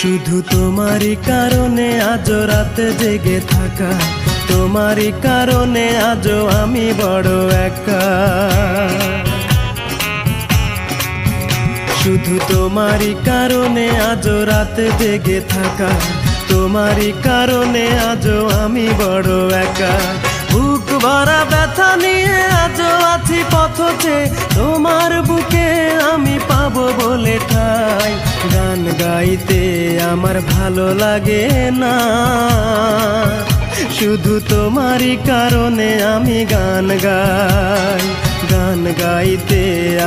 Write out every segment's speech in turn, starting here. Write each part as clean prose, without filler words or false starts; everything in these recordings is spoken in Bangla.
শুধু তোমারই কারণে আজও রাতে জেগে থাকা, তোমারই কারণে আজও আমি বড় একা। শুধু তোমারই কারণে আজও রাতে জেগে থাকা, তোমারই কারণে আজও আমি বড় একা। বুক ভরা ব্যথা নিয়ে আজও আছি পথে, তোমার বুকে আমি পাবো বলে ঠাই। গান গাইতে আমার ভালো লাগে না, শুধু তোমারই কারণে আমি গান গাই। গান গাইতে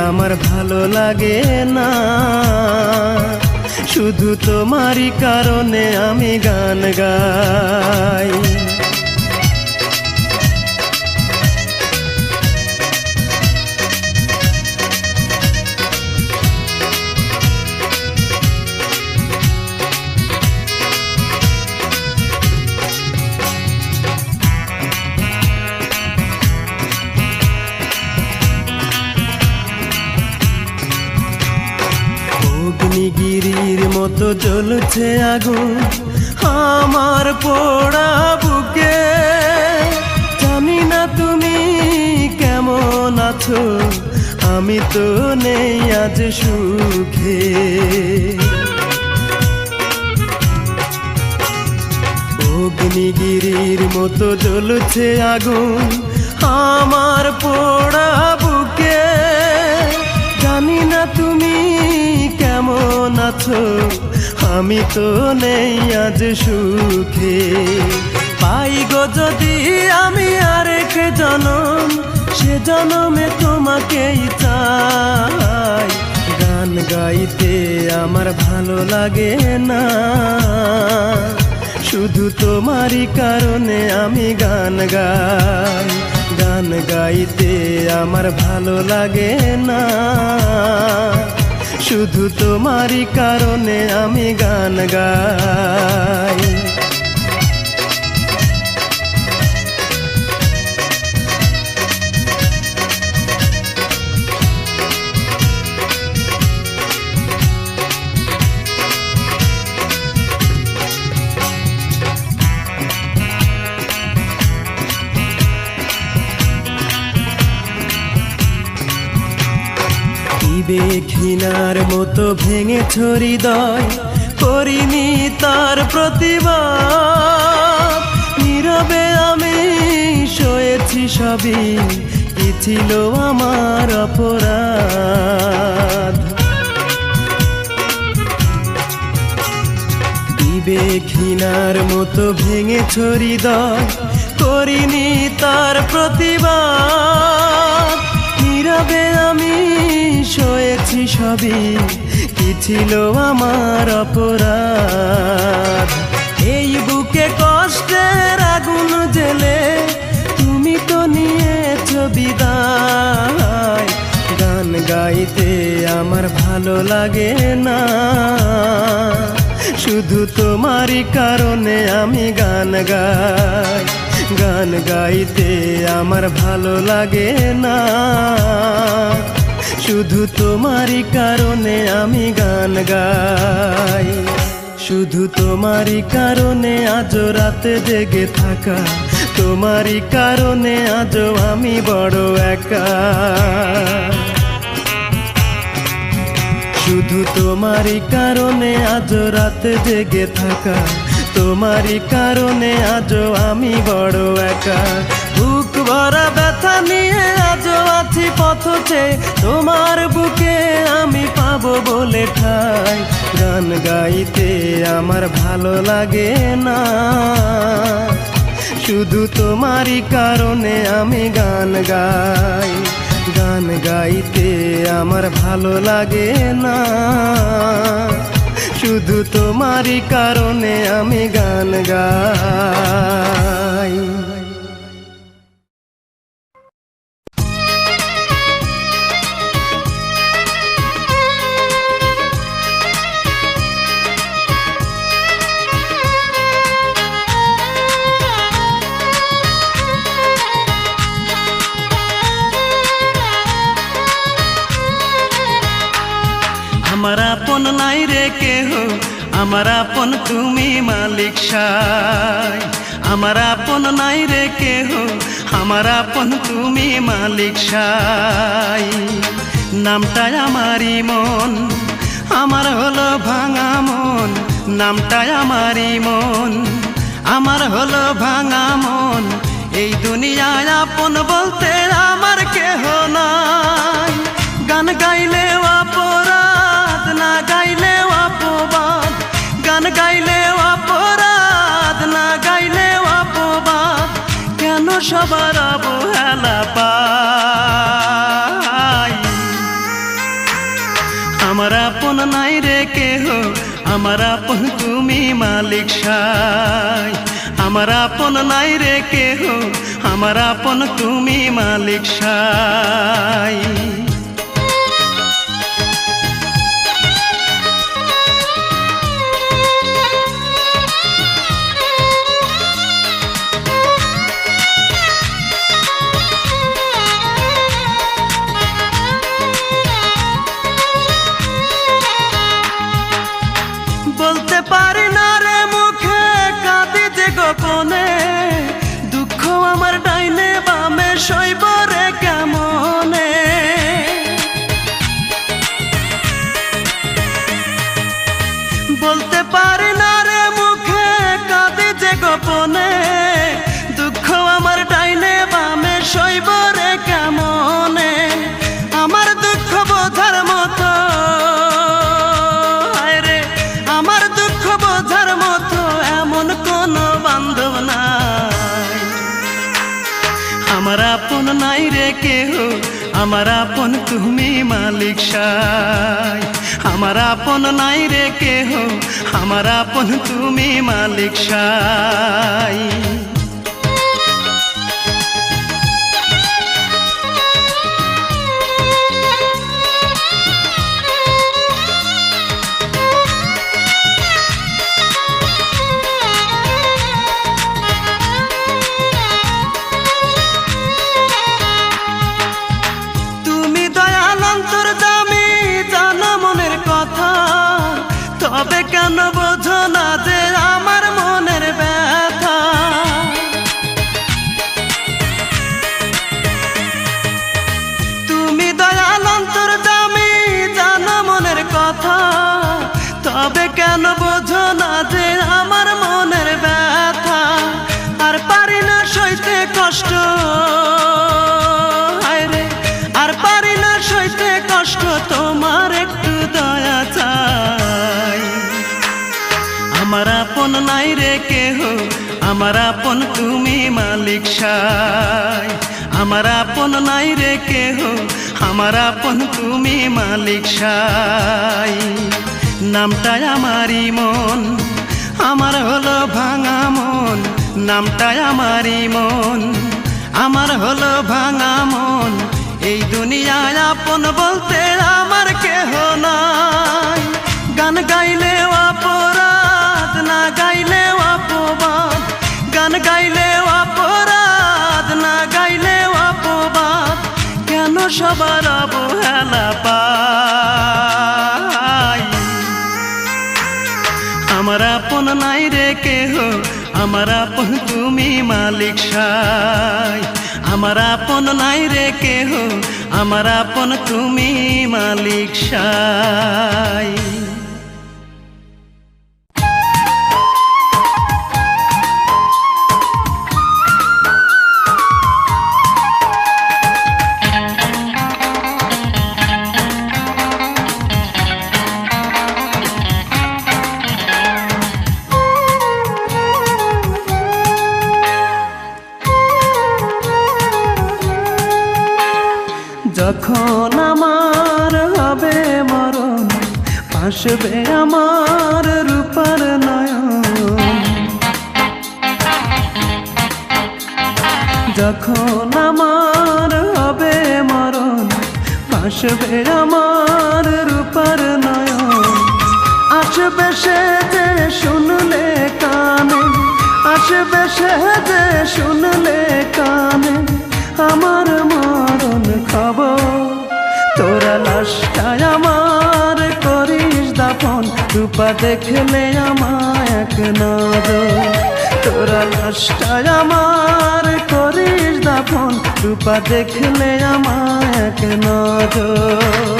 আমার ভালো লাগে না, শুধু তোমারই কারণে আমি গান গাই। অগ্নিগিরির মতো জ্বলছে আগুন আমার পোড়া বুকে। জানি না তুমি কেমন আছো, আমি তো নেই আজ সুখে। অগ্নিগিরির মতো জ্বলছে আগুন আমার পোড়া বুকে। জানি না তুমি কেমন আছো, আমি তো নেই আজ সুখে। পাই গো যদি আমি আরেক জনম, সে জনমে তোমাকেই চাই। গান গাইতে আমার ভালো লাগে না, শুধু তোমারই কারণে আমি গান গাই। গান গাইতে আমার ভালো লাগে না, শুধু তোমারই কারণে আমি গান গাই। ঘৃণার মতো ভেঙেছ হৃদয়, করিনি তার প্রতিবাদ। নীরবে আমি সয়েছি সবই, কি ছিল আমার অপরাধ। ঘৃণার মতো ভেঙেছ হৃদয়, করিনি তার প্রতিবাদ। নীরবে আমি সয়েছি সবই, কি ছিল আমার অপরাধ। এই বুকে কষ্টের আগুন জেলে তুমি তো নিয়েছ বিদায়। গান গাইতে আমার ভালো লাগে না, শুধু তোমারই কারণে আমি গান গাই। গান গাইতে আমার ভালো লাগে না, শুধু তোমারই কারণে আমি গান গাই। শুধু তোমারই কারণে আজও রাতে জেগে থাকা, তোমারই কারণে আজও আমি বড় একা। শুধু তোমারই কারণে আজও রাতে জেগে থাকা, তোমারই কারণে আজও আমি বড় একা। বুক ভরা ব্যথা নিয়ে আজও আছি পথে, তোমার বুকে আমি পাবো বলে ঠাই। গান গাইতে আমার ভালো লাগে না, শুধু তোমারই কারণে আমি গান গাই। গান গাইতে আমার ভালো লাগে না, শুধু তোমারই কারণে আমি গান গাই। আমার আপন নাই রে কেহ, আমার আপন তুমি মালিক সাই, আমার আপন নাই রে কেহ, আমার আপন তুমি মালিক সাই। নামটাই আমারই মন, আমার হলো ভাঙা মন, নামটাই আমারই মন, আমার হলো ভাঙা মন। এই দুনিয়ায় আপন বলতে আমার কেহ নাই। গান গাইলেও অপরাধ, না গাইলেও অপবাদ, গান গাইলেও অপরাধ, না গাইলেও অপবাদ। কেন সবার অবহেলা পাই? আমার আপন নাই রে কেহ, আমার আপন তুমি মালিক সাই। আমার আপন নাই রে কেহ, আমার আপন তুমি মালিক সাই। বলতে পারি না রে মুখে, কাঁদি যে গোপনে, দুঃখ আমার ডাইনে বামে সইব রে কেমনে। বলতে পারি না রে মুখে, কাঁদি যে গোপনে, দুঃখ আমার ডাইনে বামে সইব রে কেমনে। আমার দুঃখ বোঝার মতো, আমার দুঃখ বোঝার মতো এমন কোনো বান্ধব নাই। আমার আপন নাই রে কেহ, আমার আপন তুমি মালিক সাই। আমার আপন নাই রে কেহ, আমার আপন তুমি মালিক সাই। তবে কেন বোঝো না যে আমার মনের ব্যথা? তুমি দয়াল অন্তর্যামী, জানো মনের কথা। তবে কেন বোঝো না যে আমার মনের ব্যথা? আর পারি না সইতে কষ্ট, হায়রে আর পারি না সইতে কষ্ট, তোমার একটু দয়া চাই। আমার আপন নাই রে কেহ, আমার আপন তুমি মালিক সাই। আমার আপন নাই রে কেহ, আমার আপন তুমি মালিক সাই। নামটাই আমারই মন, আমার হলো ভাঙা মন, নামটাই আমারই মন, আমার হলো ভাঙা মন। এই দুনিয়ায় আপন বলতে আমার কেহ নাই। গান গাইলেও অপরাধ, না গাইলেও অপবাদ, গান গাইলেও অপরাধ, না গাইলেও অপবাদ। কেন সবার অবহেলা পাই? আমার আপন নাই রে কেহ, আমার আপন তুমি মালিক সাই। আমার আপন নাই রে কেহ, আমার আপন তুমি মালিক সাই। যখন আমার হবে মরণ, ভাসবে আমার রূপার নয়ন। যখন আমার হবে মরণ, ভাসবে আমার রূপার নয়ন। আসবে সে যে শুনলে কানে, আসবে সে যে শুনলে কানে আমার মরণ খবর। তোরা লাশটায় আমার করিস দাফন, রূপার রূপা দেখলে আমায় এক নজর, তোরা লাশটায় আমার করিস দাফন, রূপা দেখলে আমায় এক নজর।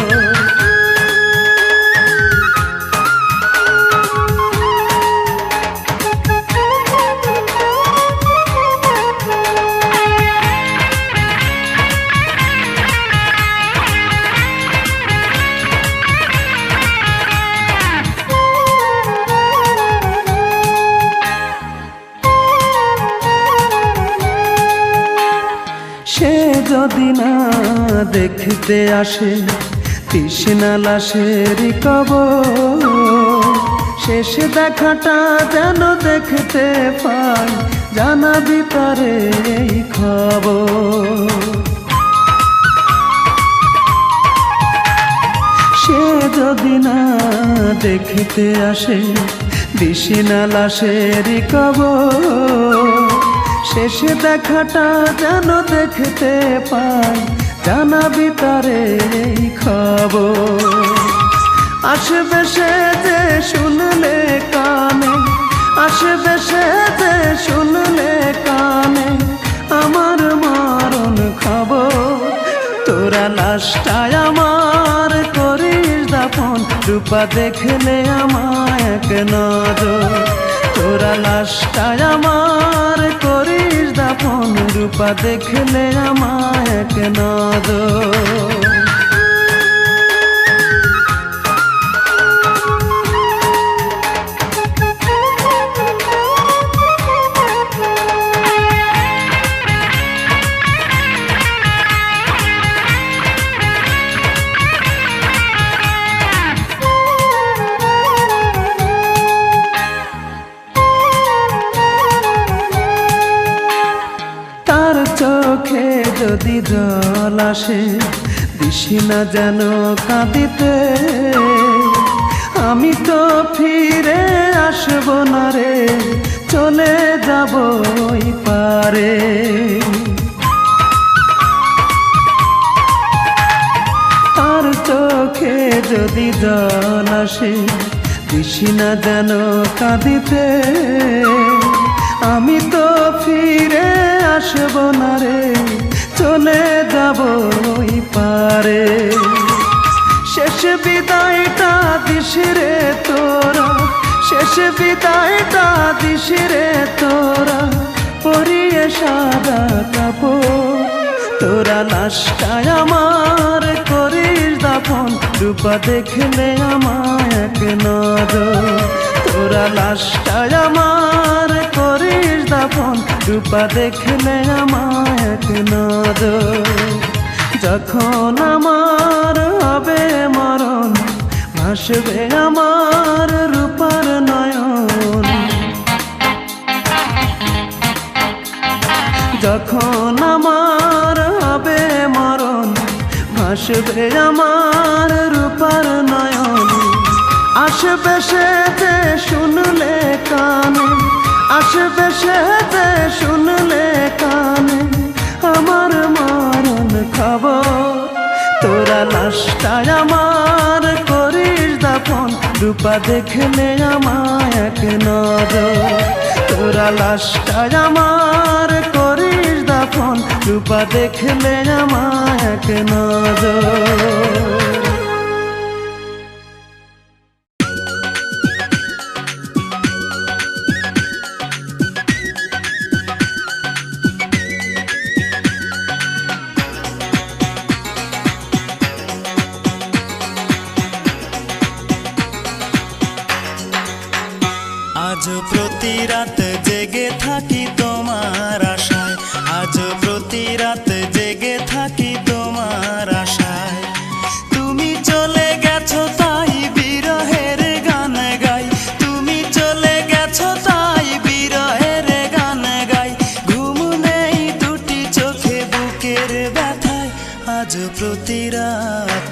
সে যদি না দেখতে আসে তৃষ্ণা লাশের কবর, শেষ দেখাটা যেন দেখতে পাই, জানাবি তারে এই খবর। সে যদি না দেখতে আসে তৃষ্ণা লাশের কবর, শেষ দেখাটা যেন দেখতে পাই, জানাবি তারে এই খবর। আসবে সে যে শুনলে কানে, আসবে সে যে শুনলে কানে আমার মরণ খবর, তোরা লাশটায় আমার করিস দাফন, রূপা দেখলে আমায় এক নজর, তোরা লাশটায় আমার করিস দাফন, রূপা দেখলে আমায় এক নজর। চোখে যদি জল আসে দিশি না যেন কাঁদিতে, আমি তো ফিরে আসবো না রে, চলে যাব ওই পারে। তার চোখে যদি জল আসে দিশি না যেন কাঁদিতে, আমি তো ফিরে আসবো না রে, চলে যাব ওই পারে। শেষ বিদায়টা দিস রে তোরা, শেষ বিদায়টা দিস রে তোরা, পরিয়ে সাদা কাপড়, তোরা লাশটায় আমার করিস দাফন, রূপা দেখলে আমায় এক নজর, তোরা লাশটায় আমার করিস দাফন, রূপা দেখলে আমায় এক নজর। যখন আমার হবে মরণ ভাসবে আমার রূপার নয়ন, যখন আমার হবে মরণ ভাসবে আমার রূপার নয়ন। আসবে সে যে শুনলে কানে, আসবে সে যে শুনলে কানে আমার মরণ খবর, তোরা লাশটায় আমার করিস দাফন, রূপা দেখলে আমায় এক নজর, তোরা লাশটায় আমার করিস দাফন, রূপা দেখলে আমায় এক নজর। আজ প্রতি রাত জেগে থাকি তোমার আশায়, আজ প্রতি রাত জেগে থাকি তোমার আশায়। তুমি চলে গেছো তাই বিরহের গান গাই, তুমি চলে গেছো তাই বিরহের গান গাই। ঘুম নেই দুটি চোখে বুকের ব্যথায়, আজ প্রতি রাত,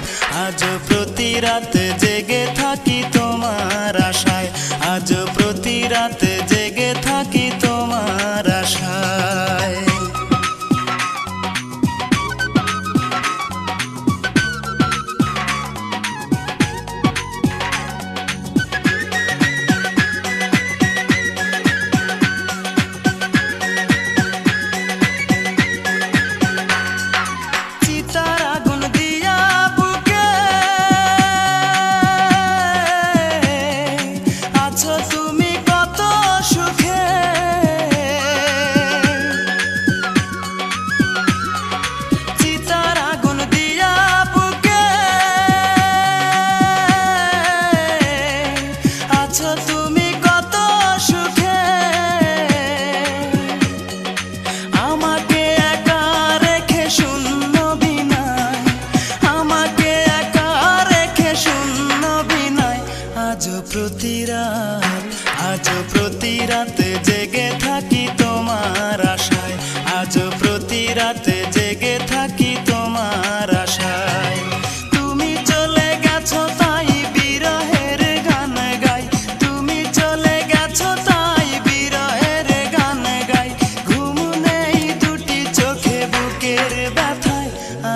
আজ প্রতি রাত জেগে থাকি তোমার আশায়, আজ প্রতি রাত জেগে থাকি তোমার আশায়।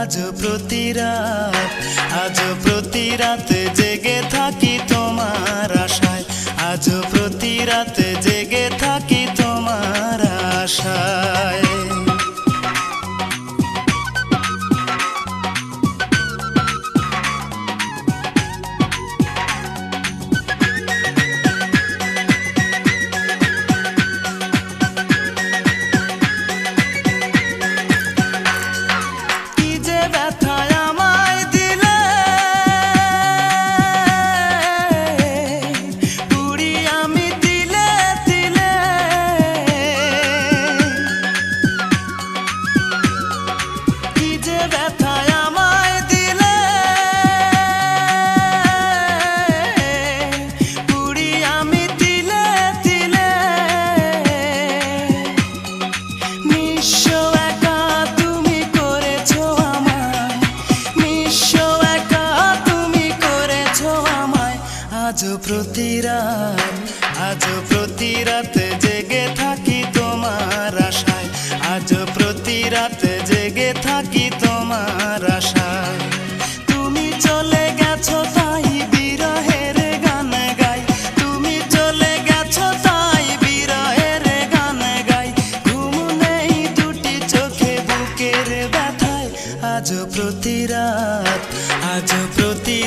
আজ প্রতি রাত জেগে থাকি তোমার আশায়, আজ প্রতি রাত জেগে থাকি তোমার আশায়। আজ প্রতি রাত জেগে থাকি তোমার আশায়, আজ প্রতি রাত জেগে থাকি তোমার আশায়। তুমি চলে গেছো তাই বিরহের গান গাই, তুমি চলে গেছো তাই বিরহের গান গাই। ঘুম নেই দুটি চোখে বুকের ব্যথায়, আজ প্রতি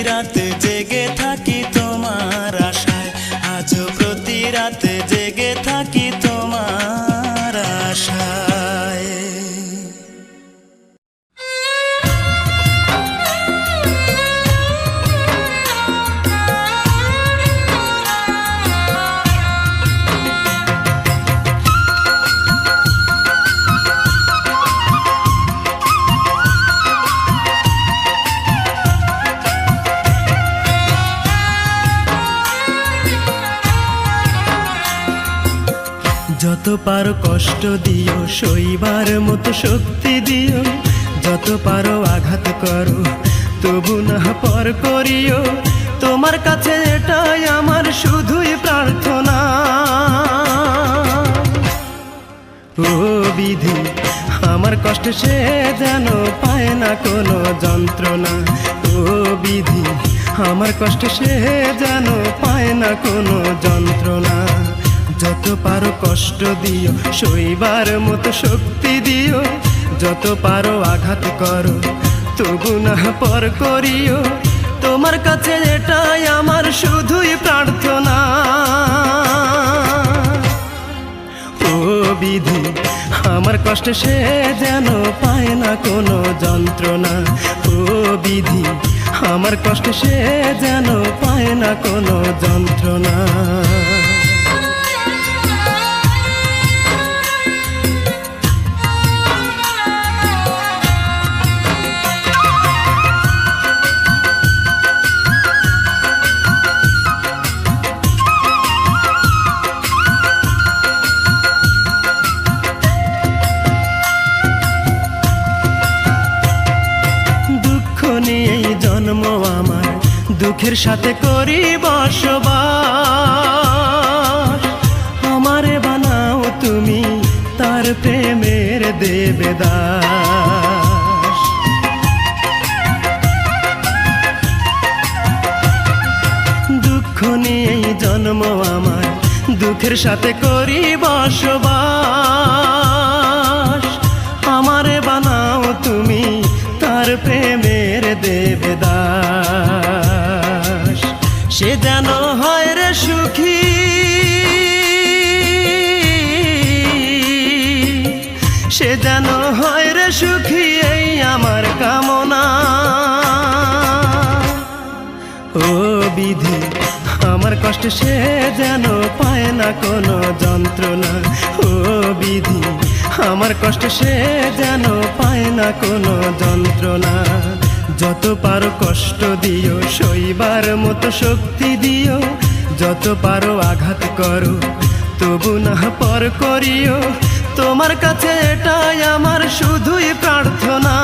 রাত জেগে থাকি তোমার আশায়, আজ প্রতি রাত জেগে থাকি তোমার আশায়। যত পারো কষ্ট দিও, সইবার মতো শক্তি দিও, যত পারো আঘাত করো, তবু না পর করিও। তোমার কাছে এটাই আমার শুধুই প্রার্থনা। ও বিধি, আমার কষ্ট সে যেন পায় না কোনো যন্ত্রণা। ও বিধি, আমার কষ্ট সে যেন পায় না কোনো যন্ত্রণা। যত পারো কষ্ট দিও, সইবার মতো শক্তি দিও, যত পারো আঘাত করো, তবু না পর করিও। তোমার কাছে এটাই আমার শুধুই প্রার্থনা। ও বিধি, আমার কষ্ট সে যেন পায় না কোনো যন্ত্রণা। ও বিধি, আমার কষ্ট সে যেন পায় না কোনো যন্ত্রণা। জন্ম আমার, দুঃখের সাথে করি বসবাস। আমারে বানাও তুমি তার প্রেমের দেবদাস। দুঃখ নিয়েই জন্ম আমার, দুঃখের সাথে করি বসবাস। আমারে বানাও তুমি তার প্রেমের দেবদাস। সে যেন হয় রে সুখী, সে যেন হয় রে সুখী, এই আমার কামনা। ও বিধি, আমার কষ্ট সে যেন পায় না কোনো যন্ত্রণা। ও বিধি, আমার কষ্ট সে যেন পায় না কোনো যন্ত্রণা। যত পারো কষ্ট দিও, সইবার মতো শক্তি দিও, যত পারো আঘাত করো, তবু না পর করিও। তোমার কাছে এটাই আমার শুধুই প্রার্থনা।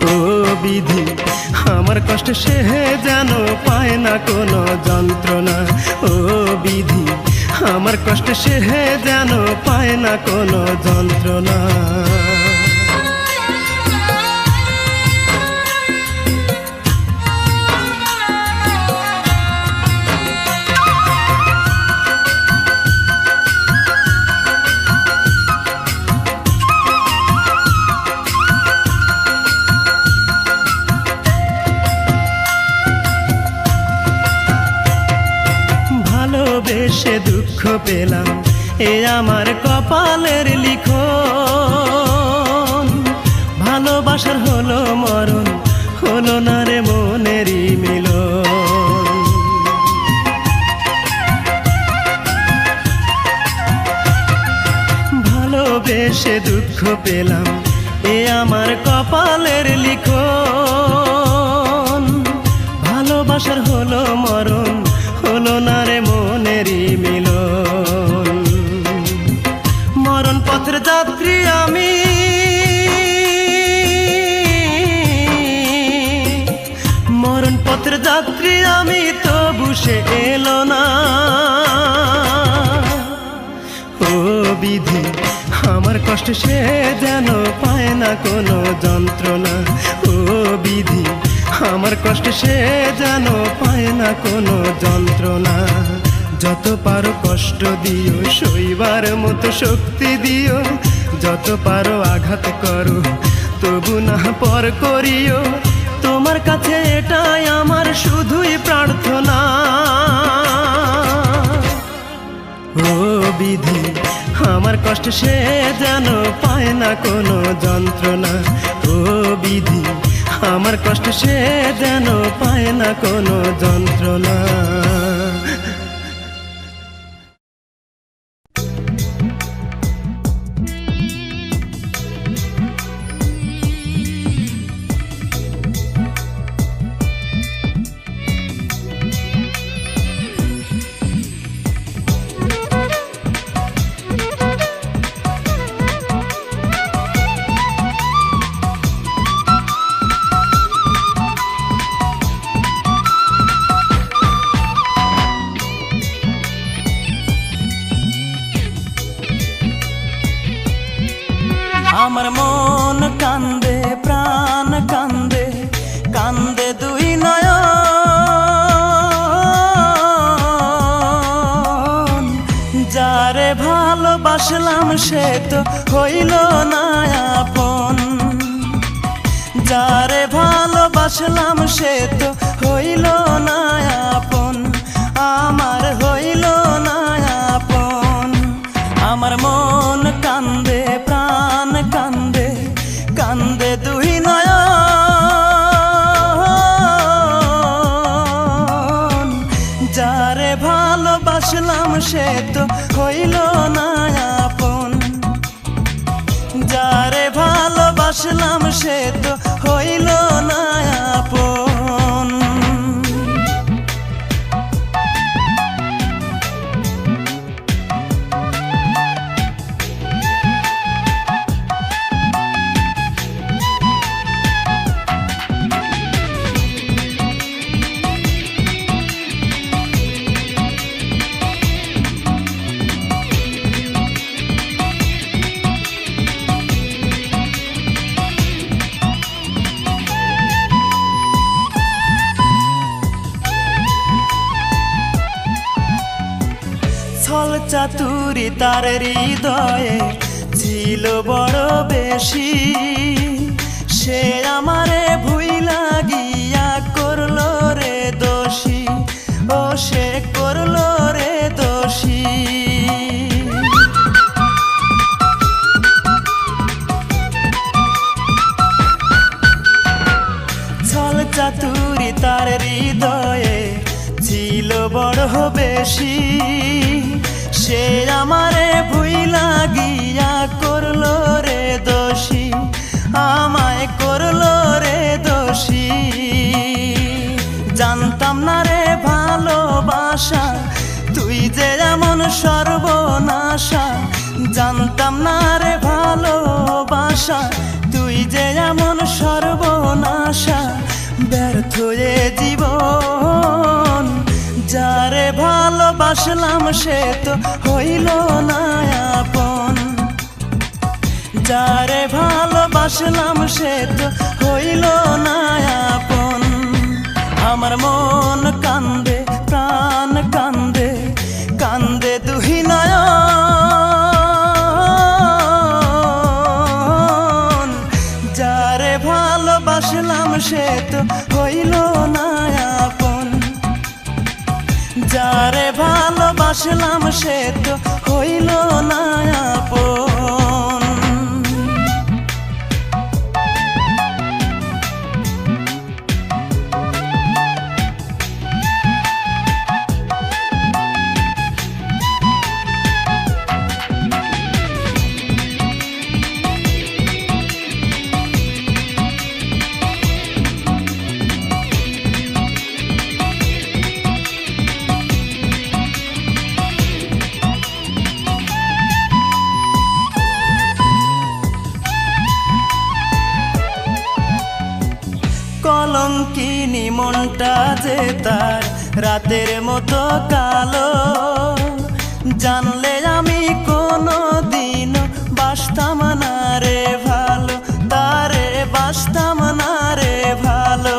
ও বিধি, আমার কষ্ট সে যেন পায় না কোনো যন্ত্রণা। ও বিধি, আমার কষ্ট সে যেন পায় না কোনো যন্ত্রণা। পেলাম, এ আমার কপালের লিখন। ভালোবাসার হলো মরণ, হলো না রে মনেরই মিলন। ভালোবেসে দুঃখ পেলাম, এ আমার কপালের লিখন। ভালোবাসার হলো মরণ, হলো না রে মনেরই মিলন। মরণ পথের যাত্রী আমি, মরণ পথের যাত্রী আমি, তবু সে এলো না। ও বিধি আমার কষ্ট সে যেন পায় না কোনো যন্ত্রণা। ও বিধি আমার কষ্ট সে যেন পায় না কোনো যন্ত্রণা। যত পারো কষ্ট দিও, সইবার মতো শক্তি দিও। যত পারো আঘাত করো, তবু না পর করিও। তোমার কাছে এটাই আমার শুধুই প্রার্থনা। ও বিধি আমার কষ্ট সে যেন পায় না কোনো যন্ত্রণা। ও বিধি আমার কষ্ট সে যেন পায় না কোনো যন্ত্রণা। আমার মন কান্দে, প্রাণ কান্দে, কান্দে দুই নয়ন। যারে ভালোবাসলাম সে তো হইল না আপন। যারে ভালোবাসলাম সে তো হইল না আপন। আমার হইল না আপন। আমার মন কান্দে, প্রাণ কান্দে, কান্দে দুই নয়ন। যারে ভালোবাসলাম সে তো হইল না আপন। যারে ভালোবাসলাম সে তো হইল না আপন। ছল চাতুরি তার হৃদয়ে ছিল বড় বেশি। সে আমারে ভুইলা গিয়া করলো রে দোষী। ও সে করলো রে দোষী। ছল চাতুরি তার হৃদয়ে ছিল বড় বেশি। সে আমারে ভুইলা গিয়া করলো রে দোষী। আমায় করলো রে দোষী। জানতাম না রে ভালোবাসা, তুই যে এমন সর্বনাশা। জানতাম না রে ভালোবাসা, তুই যে এমন সর্বনাশা। ব্যর্থ এ জীবন, যারে ভালোবাসলাম সে তো হইল না আপন। যারে ভালোবাসলাম সে তো হইল না আপন। আমার মন কান্দে, প্রাণ কান্দে, কান্দে দুই নয়ন। যারে ভালোবাসলাম সে তো হইল না আপন। যারে ভালোবাসলাম সে তো হইল না আপন। কলঙ্কিনী মনটা যে তার রাতের মতো কালো, জানলে আমি কোনো দিন বাসতাম না রে ভালো, তারে বাসতাম না রে ভালো।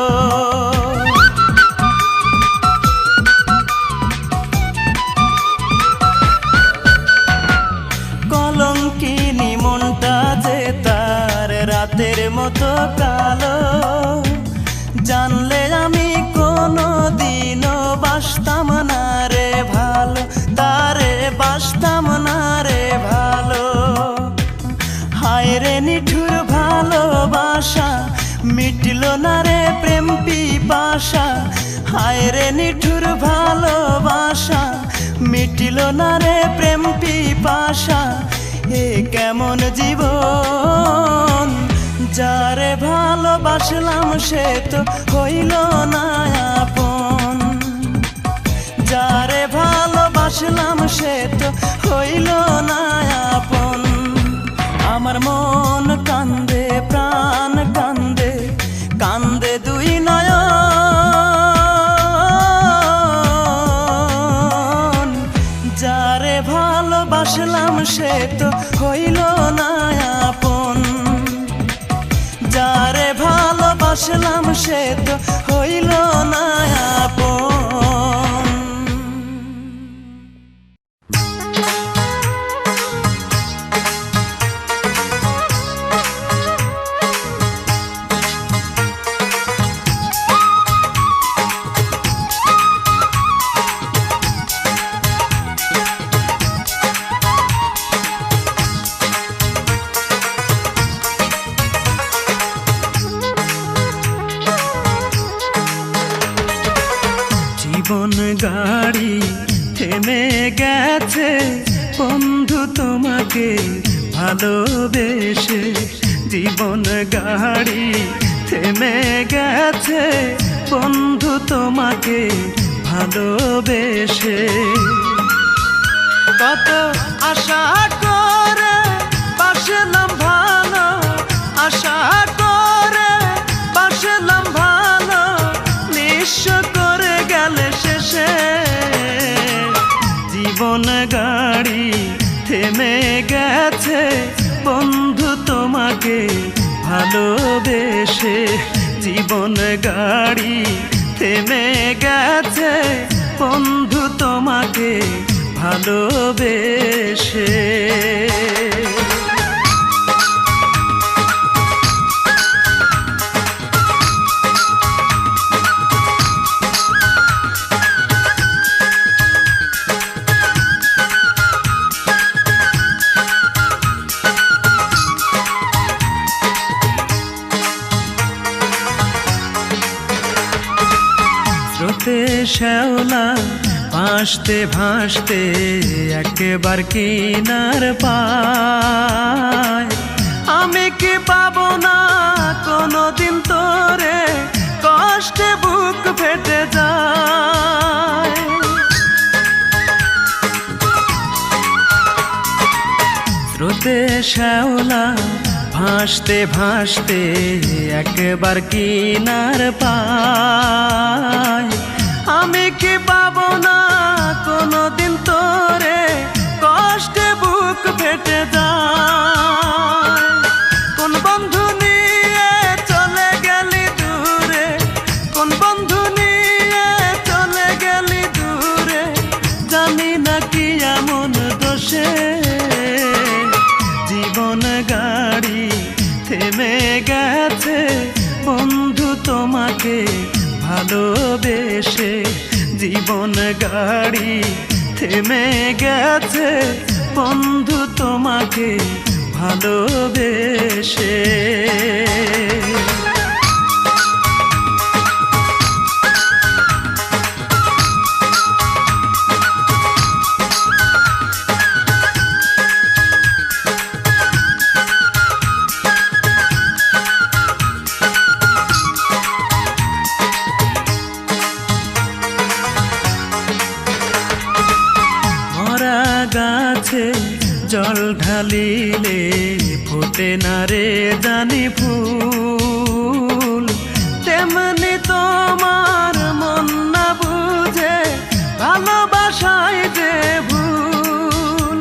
কলঙ্কিনী মনটা যে তার রাতের মতো কালো, জানলে আমি কোনো দিনও বাসতাম না রে ভালো, তারে বাসতাম না রে ভালো। হায় রে নিঠুর ভালোবাসা মিটল না রে প্রেম পিপাসা, হায় রে নিঠুর ভালোবাসা মিটল না রে প্রেম পিপাসা। এ কেমন জীবন, যারে ভালোবাসলাম সে তো হইল না আপন। যারে ভালোবাসলাম সে তো হইল না আপন। আমার মন কান্দে প্রাণ কান্দে, কান্দে দুই নয়ন। যারে ভালোবাসলাম সে তো হইল না আপন। যারে ভালোবাসলাম সে তো হইল না আপন। জীবন গাড়ি থেমে গেছে বন্ধু তোমাকে ভালোবেসে, জীবন গাড়ি থেমে গেছে বন্ধু তোমাকে ভালোবেসে। কত আশা করে বাসলাম ভালো, আশা করে বাসলাম ভালো, নিঃস্ব করে গেলে শেষে। জীবন গাড়ি থেমে গেছে বন্ধু তোমাকে ভালোবেসে, জীবন গাড়ি থেমে গেছে বন্ধু তোমাকে ভালোবেসে। স্রোতে শ্যাওলা ভাসতে ভাসতে একবার কিনার পায়, আমি কি পাবো না কোনোদিন তোরে, কষ্টে বুক ফেটে যায়। স্রোতে শ্যাওলা ভাসতে ভাসতে একবার কিনার পায়, আমি কি পাবো না কোনোদিন তোরে, কষ্টে বুক ফেটে যায়। কোন বন্ধু নিয়ে চলে গেলি দূরে, কোন বন্ধু নিয়ে চলে গেলি দূরে, জানি না কি এমন দোষে। জীবন গাড়ি থেমে গেছে বন্ধু তোমাকে ভালোবেসে, জীবন গাড়ি থেমে গেছে বন্ধু তোমাকে ভালোবেসে। গাছে জল ঢালিলে ফোটে না রে জানি ফুল, তেমনি তোমার মন না বুঝে ভালোবাসায় যে ভুল।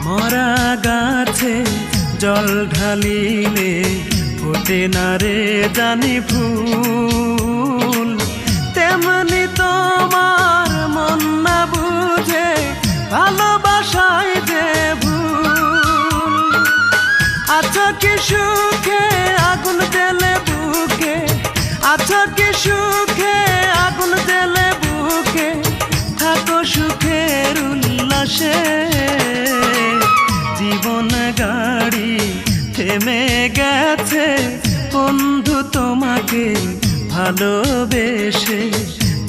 মরা গাছে জল ঢালিলে ফোটে না রে জানি ফুল, তেমনি তোমার মন না বুঝে ভালোবাসায় যে ভুল। আছো কি সুখে আগুন জ্বেলে বুকে, আছো কি সুখে আগুন জ্বেলে বুকে, থাকো সুখের উল্লাসে। জীবন গাড়ি থেমে গেছে বন্ধু তোমাকে ভালোবেসে।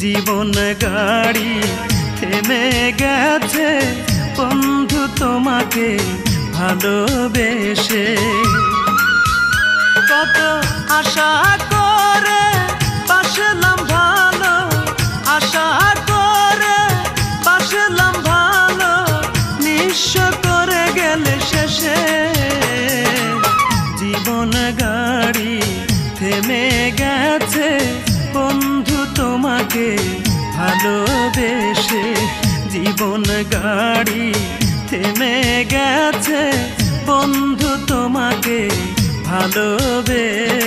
জীবন গাড়ি থেমে গেছে বন্ধু তোমাকে ভালোবেসে। কত আশা করে বাসলাম ভালো, আশা করে বাসলাম ভালো, নিঃস্ব করে গেলে শেষে। জীবন গাড়ি থেমে গেছে বন্ধু তোমাকে ভালোবেসে। জীবন গাড়ি থেমে গেছে বন্ধু তোমাকে ভালোবেসে।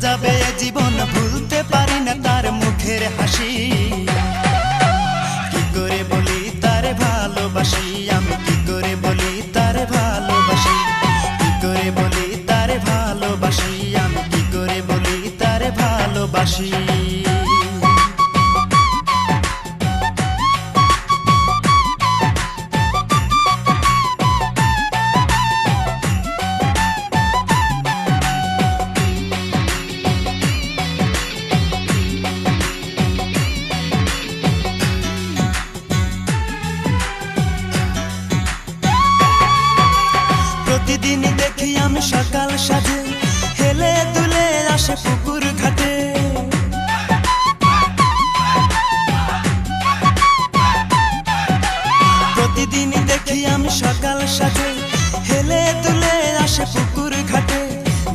যাবে জীবন ভুলতে পারি না তার মুখের হাসি। কি করে বলি তারে ভালোবাসি আমি, কি করে বলি তারে ভালোবাসি, কি করে বলি তারে ভালোবাসি আমি, কি করে বলি তারে ভালোবাসি। প্রতিদিন দেখি আমি সকাল সাজে হেলে দুলে আসে পুকুর ঘাটে। প্রতিদিন দেখি আমি সকাল সাজে হেলে দুলে আসে পুকুর ঘাটে।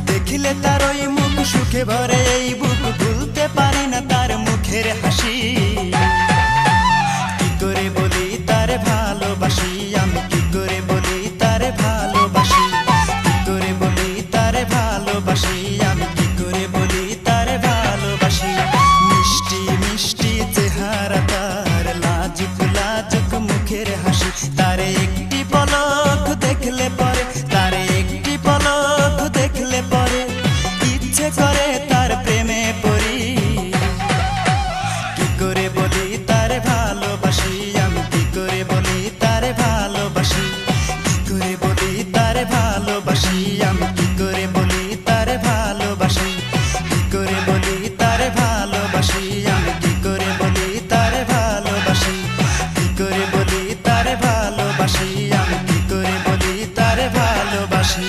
দেখিলে তার ওই মুখ সুখে ভরে এই বুক, ভুলতে পারি না তার মুখের হাসি। কি করে বলি তারে ভালোবাসি, আমি কি করে বলি তারে ভালোবাসি। কি করে বলি তারে ভালোবাসি, আমি কি করে বলি তারে ভালোবাসি। মিষ্টি মিষ্টি চেহারা তার, লাজুক লাজুক মুখের হাসি। তারে একটি পলক দেখলে পরে, তারে একটি পলক দেখলে পরে ইচ্ছে করে তার প্রেমে পড়ি। কি করে বলি তারে ভালোবাসি, আমি কি করে বলি তারে ভালোবাসি। কি করে বলি তারে ভালোবাসি, আমি কি করে বলি তারে ভালোবাসি। কি করে বলি তারে ভালোবাসি, আমি কি করে বলি তারে ভালোবাসি। কি করে বলি তারে ভালোবাসি, আমি কি করে বলি তারে ভালোবাসি।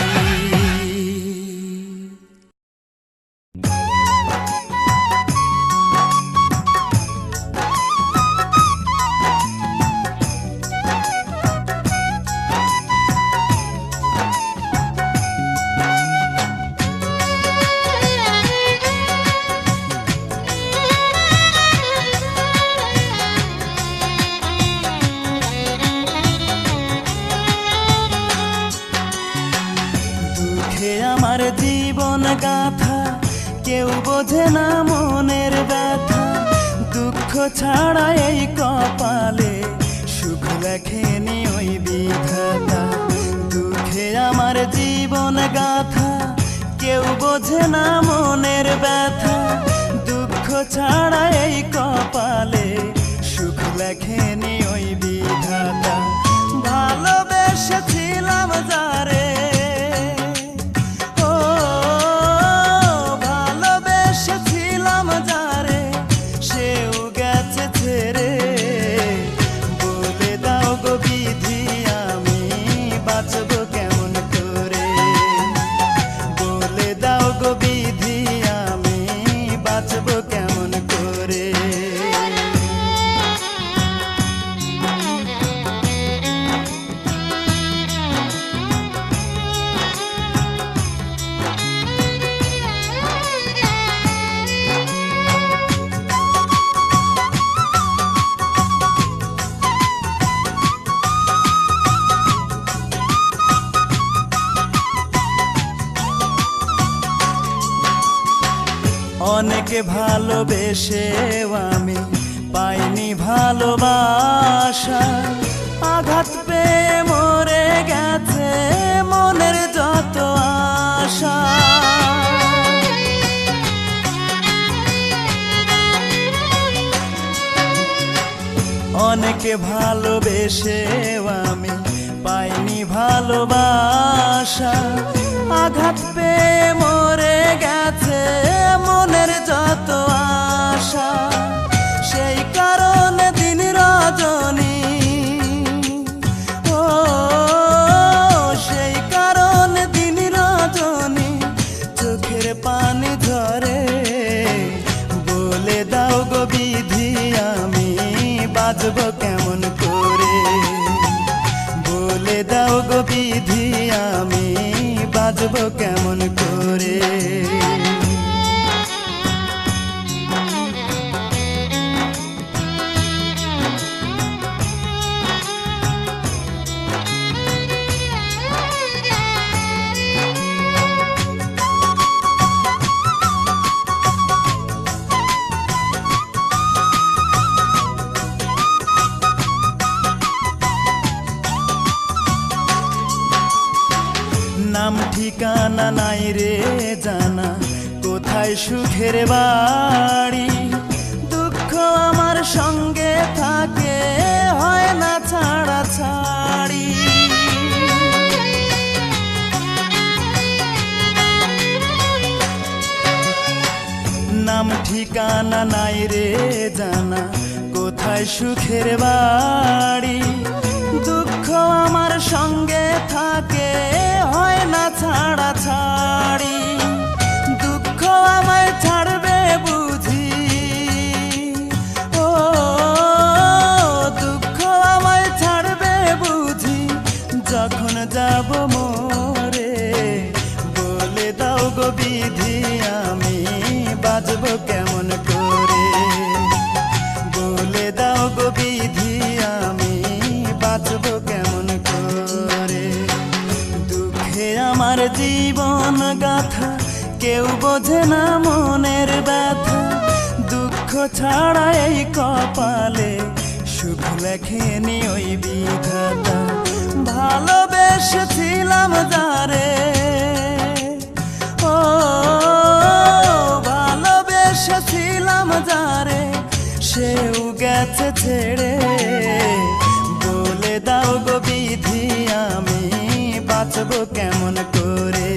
দুঃখে আমার জীবন গাথা, কেউ বোঝে না মনের ব্যথা। দুঃখ ছাড়া এই কপালে সুখ লেখেনি ওই বিধাতা। দুঃখে আমার জীবন গাথা, কেউ বোঝে না মনের ব্যথা। দুঃখ ছাড়া এই কপালে সুখ লেখেনি ওই বিধাতা। ভালোবেসেছিলাম যারে, ও ভালোবেসেছিলাম যারে, সেও গেছে ছেড়ে। বলে দাও গো বিধি, আমি বাঁচবো কেমন করে। বলে দাও গো বিধি, আমি বাঁচবো কেমন করে। অনেকে ভালোবেসে আমি পাইনি ভালোবাসা। আঘাত পেয়ে মরে গেছে মনের যত আশা। অনেকে ভালোবেসে আমি পাইনি ভালোবাসা। আঘাত পেয়ে মরে গেছে মনের যত আশা। সেই কারণে দিন রজনী, ও সেই কারণে দিন রজনী চোখের পানি ঝরে। বলে দাও গো বিধি, আমি বাঁচবো কেমন করে। বলে দাও গো বিধি, আমি বাঁচবো কেমন করে। নাম ঠিকানা নাই রে জানা, কোথায় সুখের বাড়ি। দুঃখ আমার সঙ্গে থাকে, হয় না ছাড়া ছাড়ি। নাম ঠিকানা নাই রে জানা, কোথায় সুখের বাড়ি। দুঃখ আমার সঙ্গে থাকে, হয় না যাব মরে, বলে দাও গো বিধি আমি বাঁচব কেমন করে, বলে দাও গো বিধি আমি বাঁচব কেমন করে। দুঃখে আমার জীবন গাথা কেউ বোঝে না মনের ব্যথা, দুঃখ ছাড়া এই কপালে সুখ লেখেনি ওই বিধাতা। ভালোবেসেছিলাম যারে, ও ভালোবেসেছিলাম যারে, সেও গেছে ছেড়ে, বলে দাও গো বিধি আমি বাঁচব কেমন করে,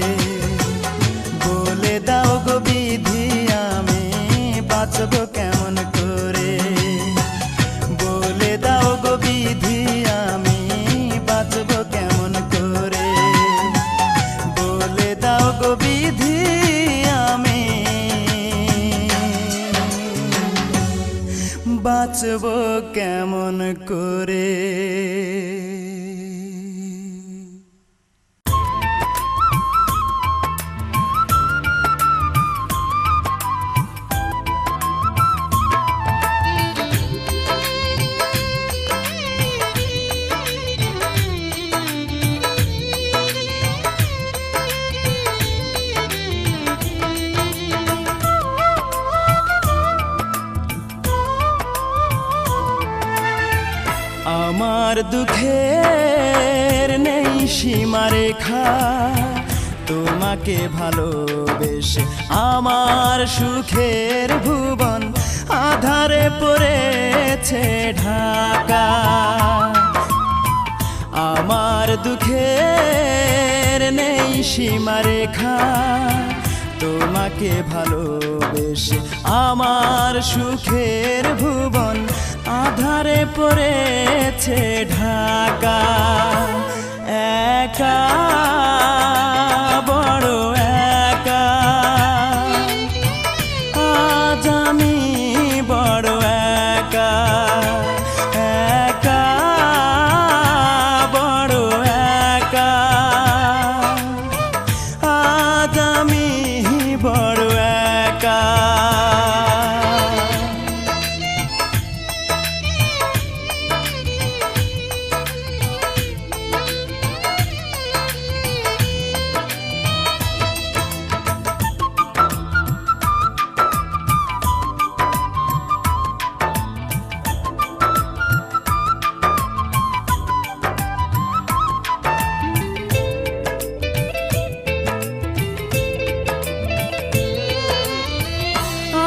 বলে দাও গো বিধি আমি বাঁচব কেমন করে, বলে দাও গো বিধি আমি বাঁচব কেমন করে, বলে দাও গো বিধি আমি বাঁচব কেমন করে। আমার দুঃখের নেই সীমারেখা, তোমাকে ভালোবেসে আমার সুখের ভুবন আধারে পড়েছে ঢাকা। আমার দুঃখের নেই সীমারেখা, তোমাকে ভালোবেসে আমার সুখের ভুবন আধারে পড়েছে ঢাকা। একা বড় একা, আজ আমি বড় একা, একা বড় একা, আজ আমি বড় একা।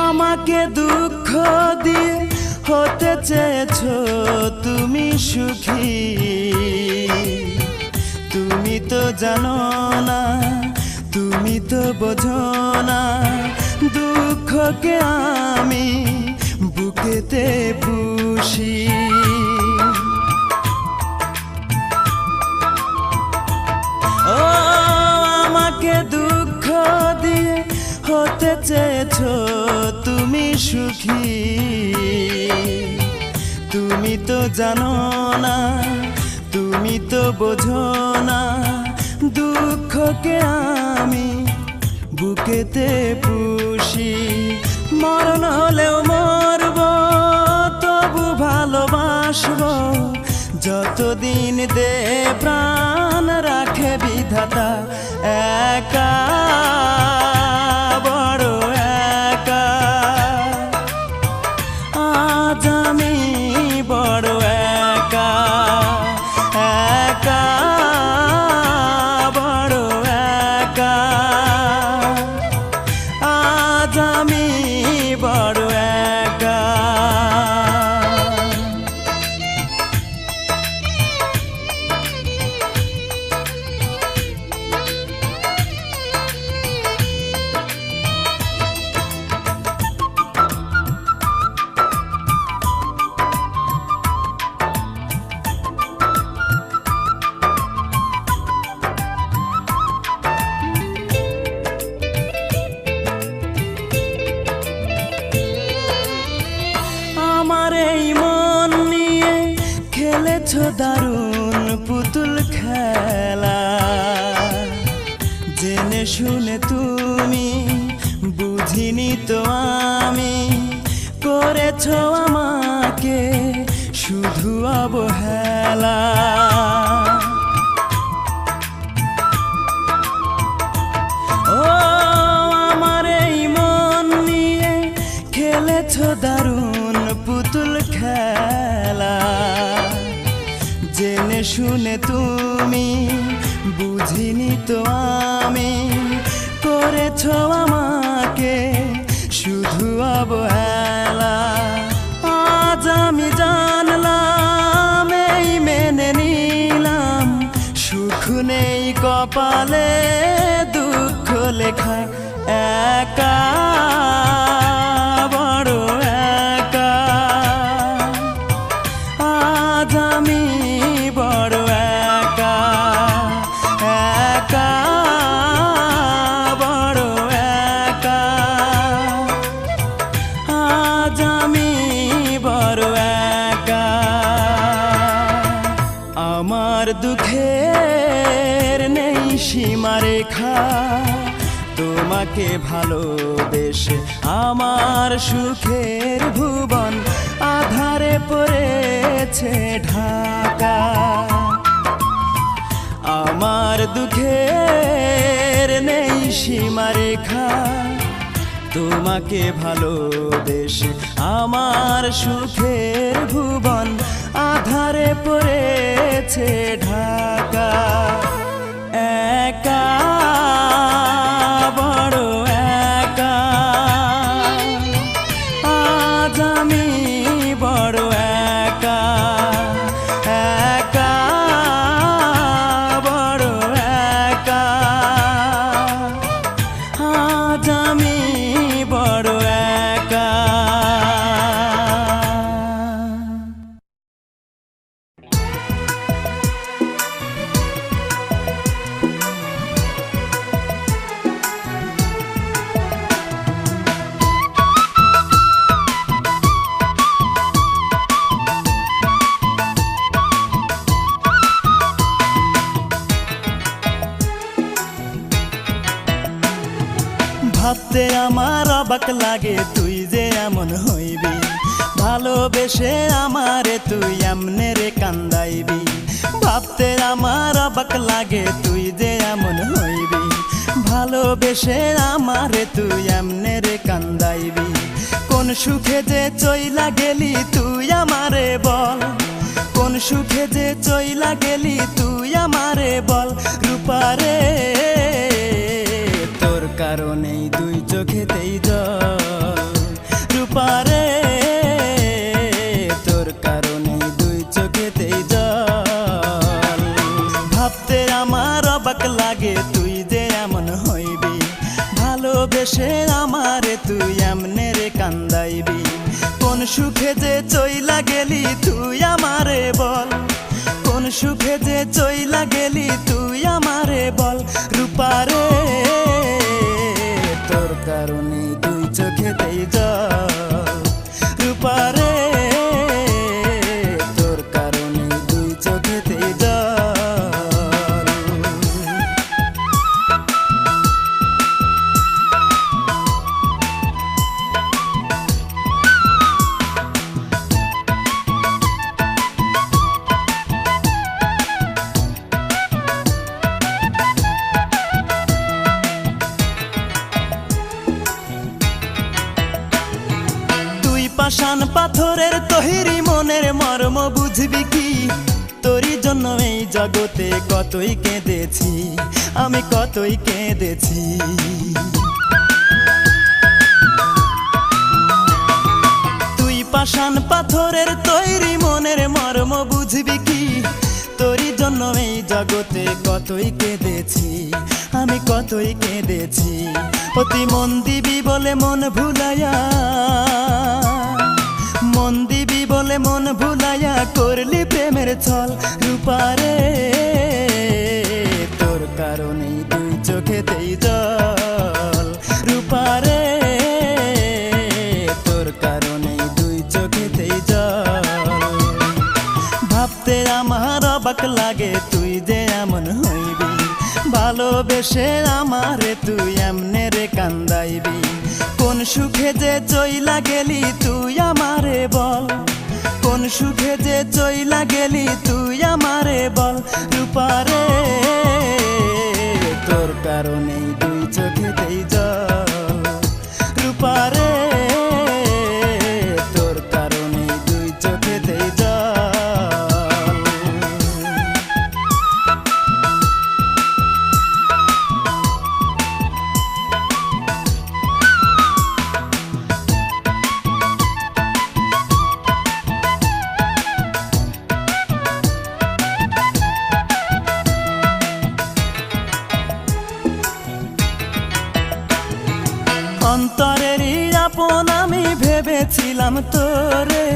আমাকে দুঃখ দিয়ে হতে চেয়েছো তুমি সুখী, তুমি তো জানো না, তুমি তো বোঝো না, দুঃখকে আমি বুকেতে পুষি। ও আমাকে দুঃখ দিয়ে হতে চেয়েছো তুমি সুখী, তুমি তো জানো না, তুমি তো বোঝো না, দুঃখকে আমি বুকেতে পুষি। মরণ হলেও মরব, তবু ভালোবাসবো, যতদিন দে প্রাণ রাখে বিধাতা। একা বড় একা, আজ আমি বড় একা, একা বড় একা, আজ আমি বড় একা। আমার এই মন নিয়ে খেলেছো দারুণ পুতুল খেলা, শুনে তুমি বুঝিনি তো আমি করেছো আমাকে শুধু অবহেলা। ও আমার এই মন নিয়ে খেলেছো দারুণ পুতুল খেলা। জেনে শুনে তুমি বুঝিনি তো আমি করেছো আমাকে শুধু অবহেলা। আজ আমি জানলাম এই মেনে নিলাম সুখ নেই কপালে দুঃখ লেখা একা বড় একা। আজ আমি বড় একা একা বড় একা। আজ আমি বড় একা। আমার দুঃখের নেই সীমারেখা তোমাকে ভালোবেসে আমার সুখের ভুবন আধারে পড়েছে ঢাকা। আমার দুঃখের নেই সীমারেখা তোমাকে ভালোবেসে আমার সুখের ভুবন আধারে পড়েছে ঢাকা। একা বড় একা। আজ আমি বড় একা একা বড় একা। আজ আমি বড় একা। ভাবতে আমার অবাক লাগে তুই যে এমন হইবি ভালোবেসে আমারে তুই এমনে রে কান্দাইবি। ভাবতে আমার অবাক লাগে তুই যে এমন হইবি ভালোবেসে আমারে তুই এমনে রে কান্দাইবি। কোন সুখে যে চইলা গেলি তুই আমারে বল কোন সুখে যে চইলা গেলি তুই আমারে বল। রূপারে তোর কারণেই দুই চোখেতেই জল। রূপারে তোর কারণেই দুই চোখেতেই জল। ভাবতে আমার অবাক লাগে তুই যে এমন হইবি ভালোবেসে আমারে তুই এমনে রে কান্দাইবি। কোন সুখে যে চইলা গেলি তুই আমারে বল কোন সুখে যে চইলা গেলি তুই আমারে বল। রূপারে তোর কারণে দুই চোখেতেই জল। রূপারে তোর কারণে দুই চোখেতেই জল। পাষাণ পাথরের তৈরি মনের মর্ম বুঝবি কি? তোরই জন্য এই জগতে কতই কেঁদেছি আমি কতই কেঁদেছি। তুই পাষাণ পাথরের তৈরি মনের মর্ম বুঝবি কি? তোরই জন্য এই জগতে কতই কেঁদেছি আমি কতই কেঁদেছি। অতি মন দিবি বলে মন ভুলাইয়া মন দিবি বলে মন ভুলাইয়া করলি প্রেমের ছল। রূপারে তোর কারণেই দুই চোখেতেই জল। রূপারে তোর কারণেই দুই চোখেতেই জল। ভাবতে আমার অবাক লাগে তুই যে এমন হইবি ভালোবেসে আমারে তুই এমনে রে কান্দাইবি কোন সুখে যে চইলা গেলি তুই আমারে বল কোন সুখে যে চইলা গেলি তুই আমারে বল রূপারে তোর কারণেই দুই চোখেতেই জল রূপারে তোর কারণেই দুই চোখেতেই জল অন্তরেরই আপন আমি ভেবেছিলাম তোরে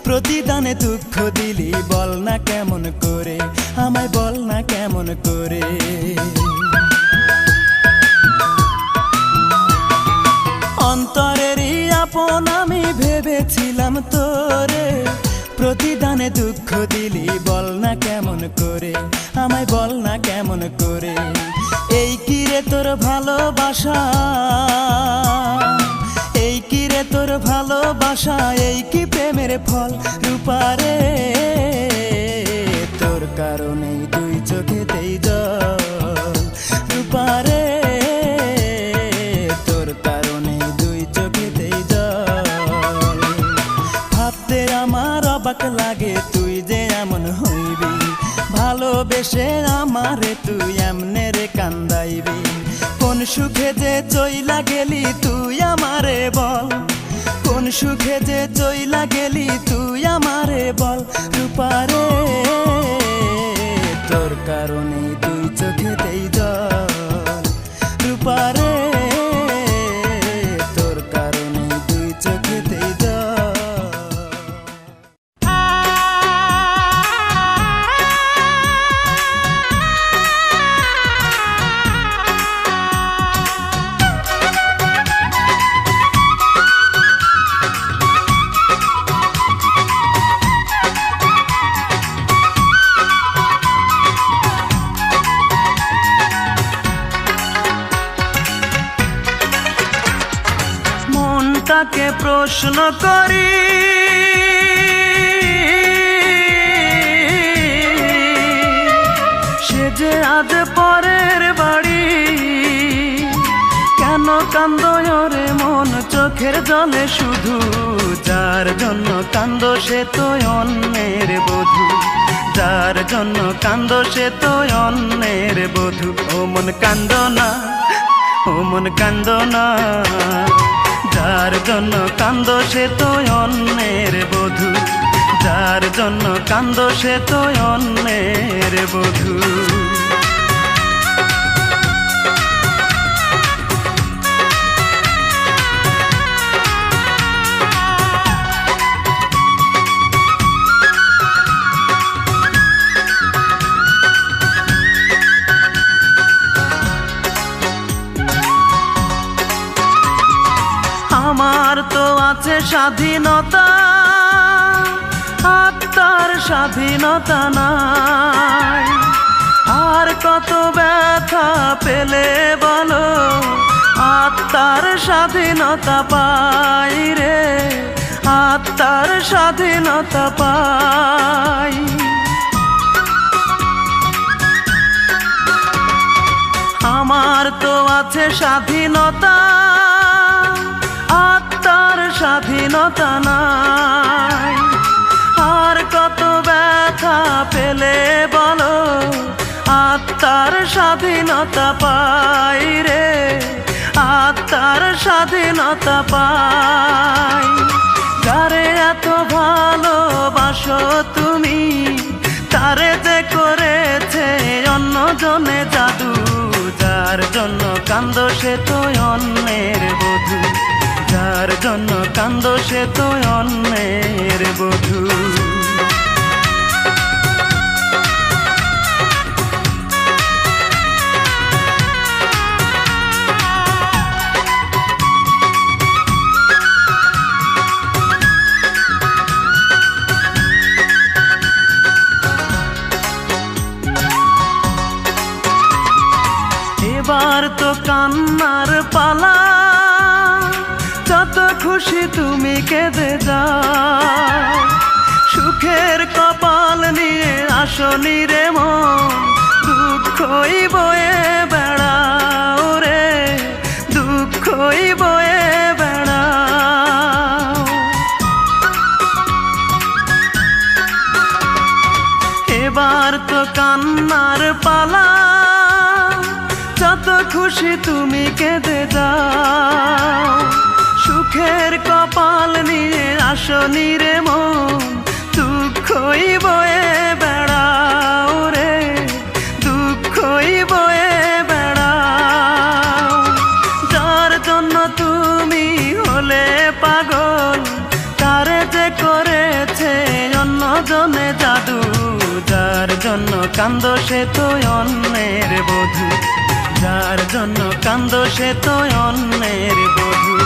প্রতিদানে দুঃখ দিলি বল না কেমন করে আমায় বল না কেমন করে অন্তরেরই আপন আমি ভেবেছিলাম তোরে প্রতিদানে দুঃখ দিলি বল না কেমন করে আমায় বল না কেমন করে এই কি রে তোর ভালোবাসা এই কি রে তোর ভালোবাসা এই কি প্রেমের ফল রূপারে তোর কারণেই দুই চোখেতেই জল রূপারে তোর কারণেই দুই চোখেতেই জল ভাবতে আমার অবাক লাগে তুই যে এমন হইবি ভালোবেসে আমারে তুই এমনে রে কান্দাইবি কোন সুখে যে চইলা গেলি তুই আমারে বল কোন সুখে যে চইলা গেলি তুই আমারে বল রূপারে তোর কারণেই দুই চোখেতেই জল রূপারে তোর কারণেই দুই চোখেতেই জল মনটাকে প্রশ্ন করি সে যে আজ পরের বাড়ি কেন কান্দো রে মন চোখের জলে শুধু যার জন্য কান্দো সে তো অন্যের বধূ যার জন্য কান্দো সে তো অন্যের বধূ ও মন কান্দো না ও মন কান্দো না যার জন্য কান্দো সে তো অন্যের বধূ যার জন্য কান্দো সে তো অন্যের বধূ আমার তো আছে স্বাধীনতা আত্মার স্বাধীনতা নাই আর কত ব্যথা পেলে বলো আত্মার স্বাধীনতা পাই রে আত্মার স্বাধীনতা পাই আমার তো আছে স্বাধীনতা আত্মার স্বাধীনতা নাই আর কত ব্যথা পেলে বলো আত্মার স্বাধীনতা পাই রে আত্মার স্বাধীনতা পাই যারে এত ভালোবাসো তুমি তারে যে করেছে অন্যজনে জাদু যার জন্য কান্দো সে তো অন্যের বধূ যার জন্য কান্দো সে তো অন্যের বধূ এবার তো কান্নার পালা, যত খুশি তুমি কেঁদে যাও। সুখের কপাল নিয়ে আসনি রে মন, দুঃখই বয়ে বেড়াও রে, দুঃখই বয়ে বেড়াও। এবার তো কান্নার পালা, যত খুশি তুমি কেঁদে যাও। সুখের কপাল নিয়ে আসনি রে মন, দুঃখই বয়ে বেড়াও রে, দুঃখই বয়ে বেড়াও। যার জন্য তুমি হলে পাগল, তারে যে করেছে অন্যজনে জাদু। যার জন্য কান্দো সে তো অন্যের বধূ, যার জন্য কান্দো সে তো অন্যের বধূ।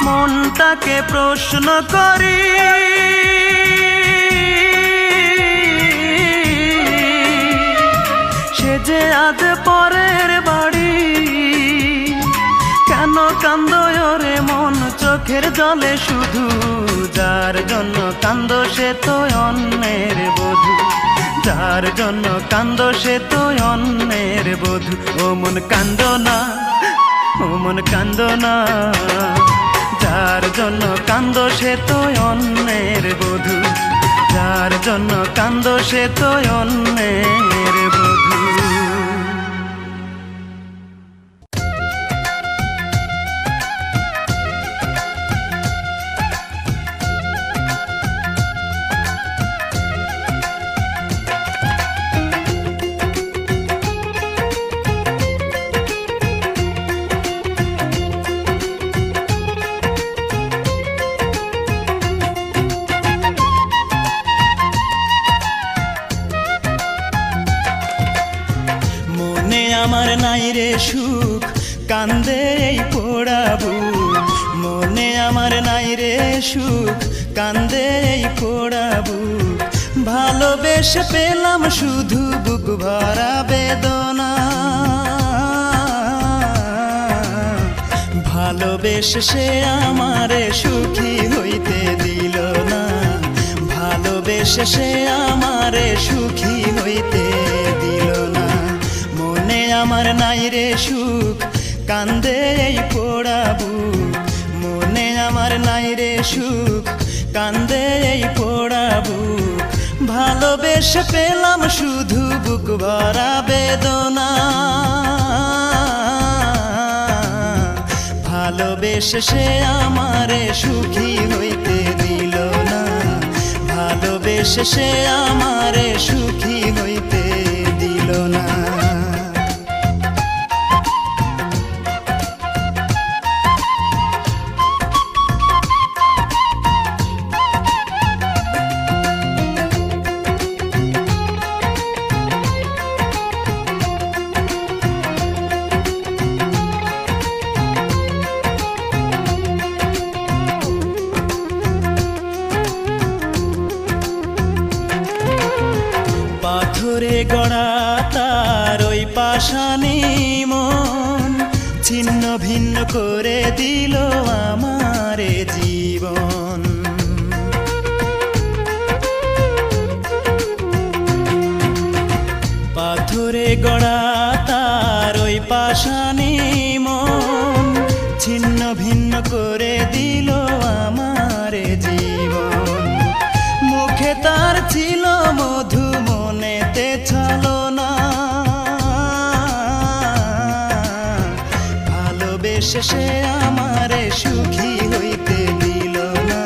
মনটাকে প্রশ্ন করি, সে যে আজ পরের বাড়ি। কেন কান্দো রে মন চোখের জলে শুধু, যার জন্য কান্দো সে তো অন্যের বধূ, যার জন্য কান্দো সে তো অন্যের বধূ। ও মন কান্দো না, ও মন কান্দো না, যার জন্য কান্দো সে তো অন্যের বধূ, যার জন্য কান্দো সে তো অন্যের বধূ। আমার নাই রে সুখ, কান্দে এই পোড়া বুক। মনে আমার নাই রে সুখ, কান্দে এই পোড়া বুক। ভালোবেসে পেলাম শুধু বুক ভরা বেদনা, ভালোবেসে সে আমারে সুখী হইতে দিল না, ভালোবেসে সে আমারে সুখী হইতে দিল না। মনে আমার নাই রে সুখ, কান্দে এই পোড়া বুক। মনে আমার নাই রে সুখ, কান্দে এই পোড়া বুক। ভালোবেসে পেলাম শুধু বুক ভরা বেদনা, ভালোবেসে সে আমারে সুখী হইতে দিল না, ভালোবেসে সে আমারে সুখী হইতে দিল না। পাথরে গড়া তার ওই পাষাণী মন, ছিন্ন ভিন্ন করে দিল আমারে জীবন। পাথরে গড়া তার ওই পাষাণী মন, ছিন্ন ভিন্ন করে দিল আমারে জীবন। মুখে তার ছিল মধু, মনেতে ছলনা, ভালোবেসে সে আমারে সুখী হইতে দিল না,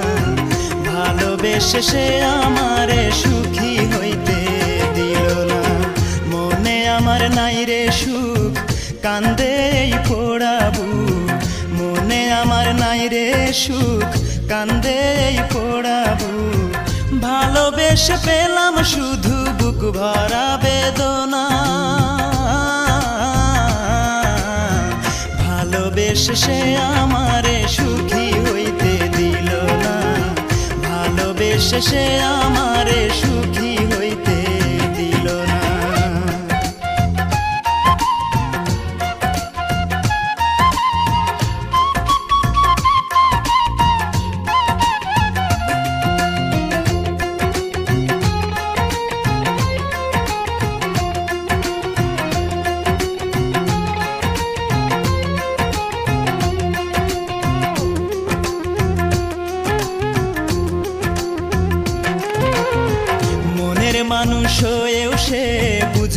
ভালোবেসে সে আমারে সুখী হইতে দিল না। মনে আমার নাই রে সুখ, কান্দে এই পোড়া বুক। মনে আমার নাই রে সুখ, কান্দে এই পোড়া বুক। ভালোবেসে পেলাম শুধু বুক ভরা বেদনা, ভালোবেসে সে আমারে সুখী হইতে দিল না, ভালোবেসে সে আমারে সুখী হইতে দিল না।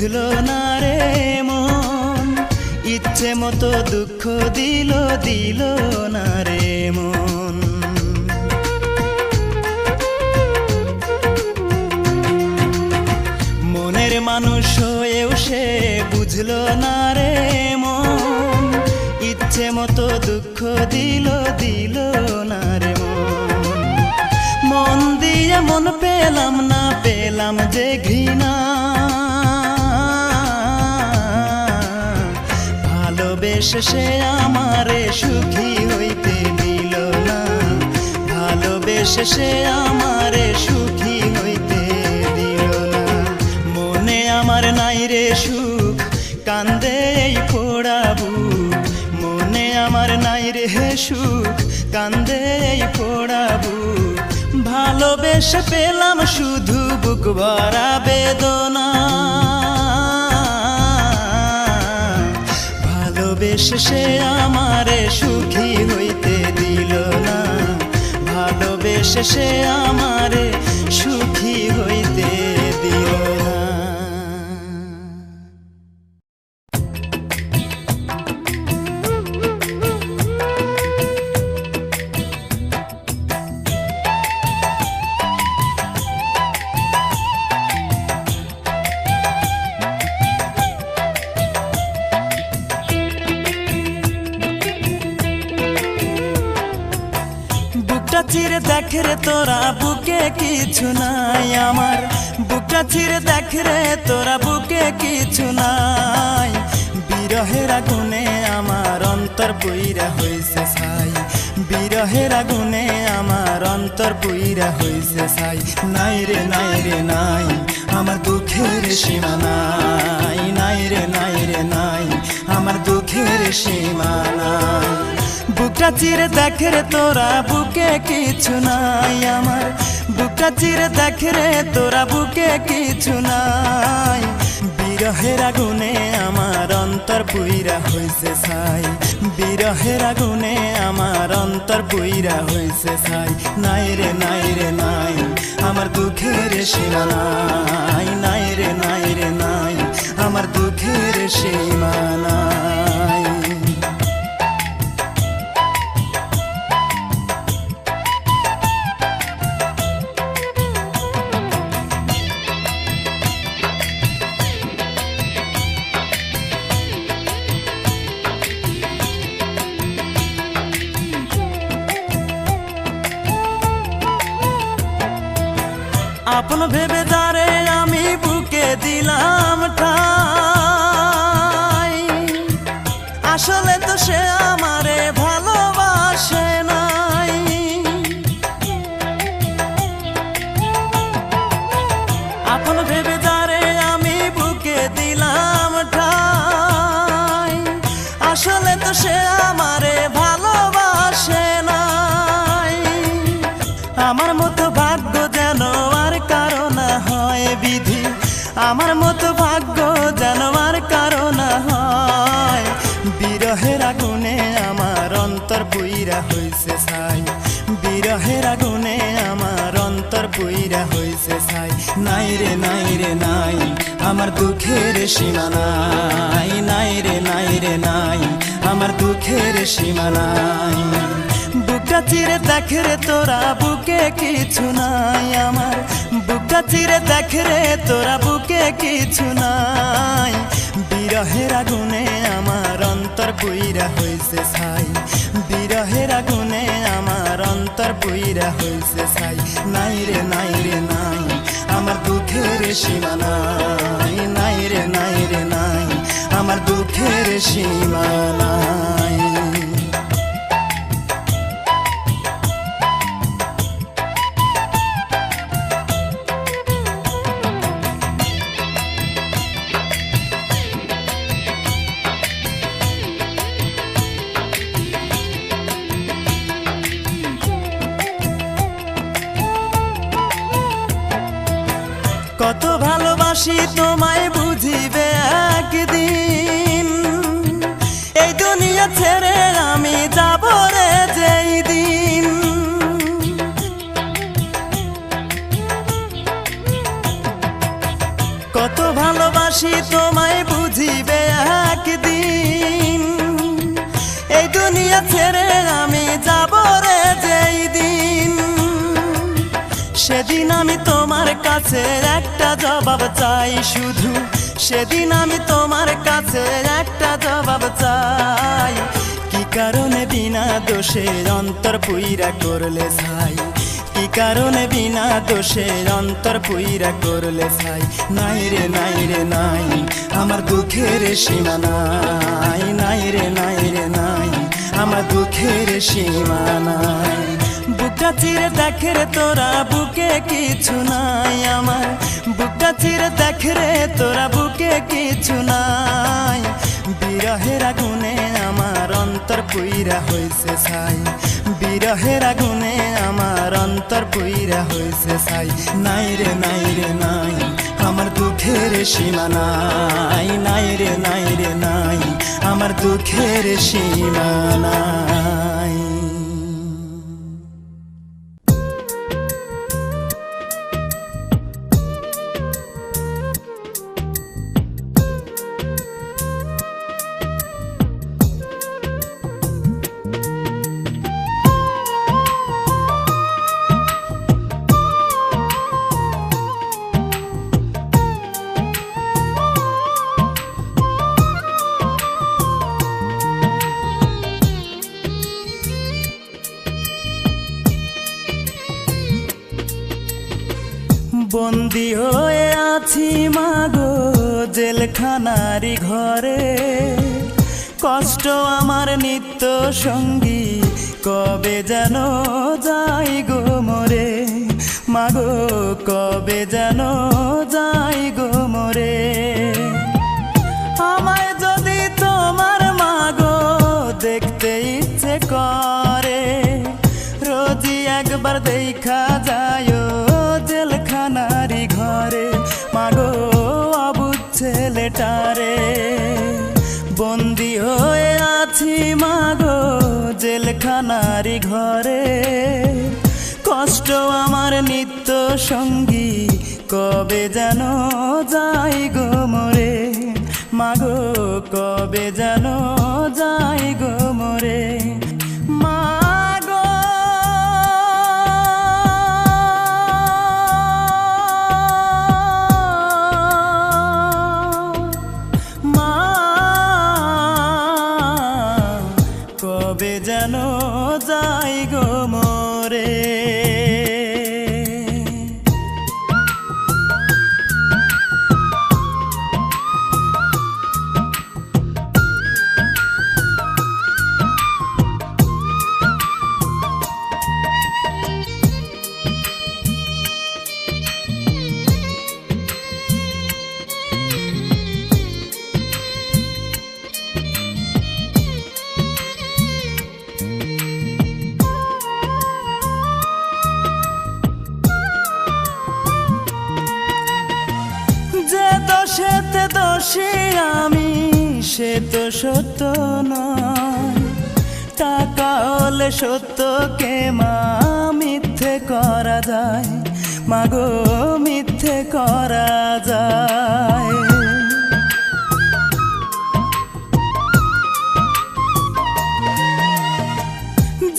বুঝলো না রে মন, ইচ্ছে মতো দুঃখ দিল দিল না রে মন। মনের মানুষ হয়েও সে বুঝলো না রে মন, ইচ্ছে মতো দুঃখ দিল দিল না রে মন। মন দিয়ে মন পেলাম না, পেলাম যে ঘৃণা, ভালোবেসে সে আমারে সুখী হইতে দিল না, ভালোবেসে সে আমারে সুখী হইতে দিল না। মনে আমার নাই রে সুখ, কান্দে এই পোড়া বুক, মনে আমার নাই রে সুখ, কান্দে এই পোড়া বুক। ভালোবেসে পেলাম শুধু বুক ভরা বেদনা, ভালোবেসে সে আমারে সুখী হইতে দিল না, ভালোবেসে সে আমারে সুখী হইতে দিল না। বুকটা চিরে দেখ রে তোরা বুকে কিছু নাই আমার, বুকটা চিরে দেখ রে তোরা বুকে কিছু নাই। বিরহের আগুনে আমার অন্তর পুইরা হইছে ছাই, বিরহের আগুনে আমার অন্তর পুইরা হইছে ছাই। নাই রে নাই রে নাই আমার দুঃখের সীমা নাই, নাই রে নাই রে নাই আমার দুঃখের সীমা নাই। বুকটা চিরে দেখ রে তোরা বুকে কিছু নাই আমার, বুকটা চিরে দেখ রে তোরা বুকে কিছু নাই। বিরহের আগুনে আমার অন্তর পুইরা হইছে ছাই, বিরহের আগুনে আমার অন্তর পুইরা হইছে ছাই। নাই রে নাই রে নাই আমার দুঃখের সীমা নাই, নাই রে নাই রে নাই আমার দুঃখের সীমা নাই। আপন ভেবে যারে আমি বুকে দিলাম ঠাই, আসলে তো সে আমারে ভালোবাসে নাই। আপন ভেবে যারে আমি বুকে দিলাম ঠাই, আসলে তো সে আমারে ভালোবাসে নাই। আমার মতো ভাগ্য যেন আর কারো না হয় বিধি, আমার মতো ভাগ্য যেন আর কারো না হয়। বিরহের আগুনে আমার অন্তর পুইরা হইছে ছাই, বিরহের আগুনে আমার অন্তর পুইরা হইছে ছাই। নাই রে নাই রে নাই আমার দুঃখের সীমা নাই, নাই রে নাই রে নাই আমার দুঃখের সীমা নাই। বুকটা চিরে দেখ রে তোরা বুকে কিছু নাই আমার, বুকটা চিরে দেখ রে তোরা বুকে কিছু নাই। বিরহের আগুনে আমার অন্তর পুইরা হইছে ছাই, বিরহের আগুনে আমার অন্তর পুইরা হইছে ছাই। নাই রে নাই রে নাই আমার দুঃখের সীমা নাই, নাই রে নাই রে নাই আমার দুঃখের সীমা নাই। কত ভালোবাসি তোমায় বুঝিবে একদিন, এই দুনিয়া ভালোবাসি তোমায় বুঝিবে একদিন, এই দুনিয়া ছেড়ে আমি যাব রে যেই দিন, সেদিন আমি তোমার কাছে একটা জবাব চাই শুধু, সেদিন আমি তোমার কাছে একটা জবাব চাই। কি কারণে বিনা দোষে অন্তর পুইরা করলে ছাই, কি কারণে বিনা দোষে অন্তর পুইরা করলে ছাই। নাই রে নাই রে নাই আমার দুঃখের সীমা নাই, নাই রে নাই রে নাই আমার দুঃখের সীমা নাই। বুকটা চিরে দেখে রে তোরা বুকে কিছু নাই আমার, বুকটা চিরে দেখে রে তোরা বুকে কিছু নাই। বিরহের আগুনে আমার অন্তর পুইরা হইছে ছাই, বিরহের আগুনে আমার অন্তর পুইরা হইছে ছাই। নাই রে নাই রে নাই আমার দুঃখের সীমা নাই, নাই রে নাই রে নাই আমার দুঃখের সীমা নাই। বন্দি হয়ে আছি মাগো জেলখানারি ঘরে, কষ্ট আমার নিত্য সঙ্গী কবে যেন যাই গো মরে, মাগো কবে যেন যাই গো মরে। আমায় যদি তোমার মাগো দেখতে ইচ্ছে করে, রোজই একবার দেখা যায় জেলখানারি ঘরে, মাগো অবুঝ ছেলেটারে। বন্দি হয়ে আছি মাগো জেলখানারি ঘরে, কষ্ট আমার নিত্য সঙ্গী কবে যেন যাই গো মরে, মাগো কবে যেন যাই গো মরে। কবে যেন যাই গো মরে। সেতে দোষী আমি সে তো সত্য নয়, টাকা হলে সত্যকে মা মিথ্যে করা যায়, মাগো মিথ্যে করা যায়।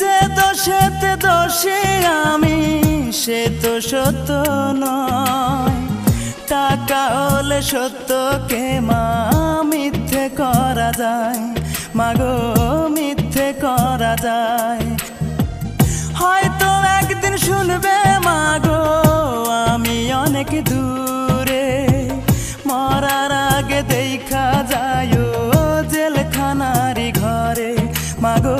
যে দোষেতে দোষী আমি সে তো সত্য নয়, টাকা হলে সত্যকে মা মিথ্যে করা যায়, মাগো মিথ্যে করা যায়। হয়তো একদিন শুনবে মাগো আমি অনেক দূরে, মরার আগে দেখা যায় জেলখানারি ঘরে, মাগো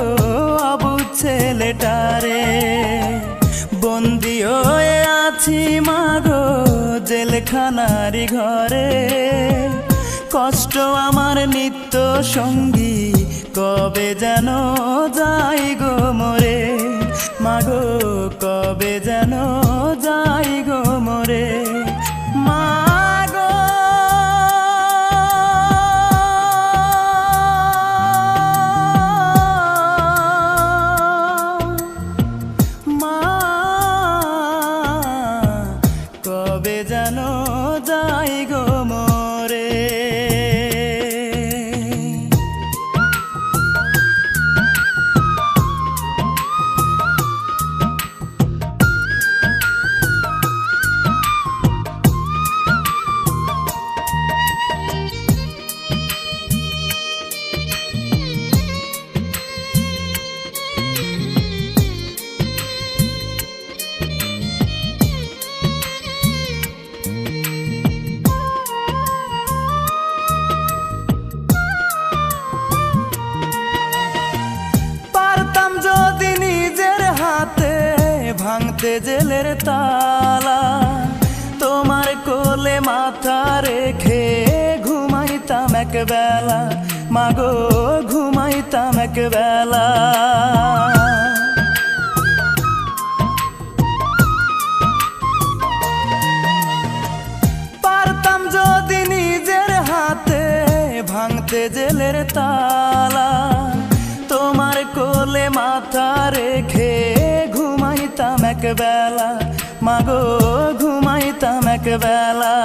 অবুঝ ছেলেটারে। বন্দি হয়ে আছি মাগো জেলখানারি ঘরে, কষ্ট আমার নিত্য সঙ্গী কবে যেন যাই গো মরে, মাগো কবে যেন যাই গো মরে। মাগো কবে যেন যাই গো মরে। ভাঙতে জেলের তালা, তোমার কোলে মাথা রেখে ঘুমাইতাম একবেলা, মাগো ঘুমাইতাম একবেলা। পারতাম যদি নিজের হাতে ভাঙতে জেলের তালা, তোমার কোলে মাথা রেখে ঘুমাইতাম একবেলা, মাগো ঘুমাইতাম একবেলা।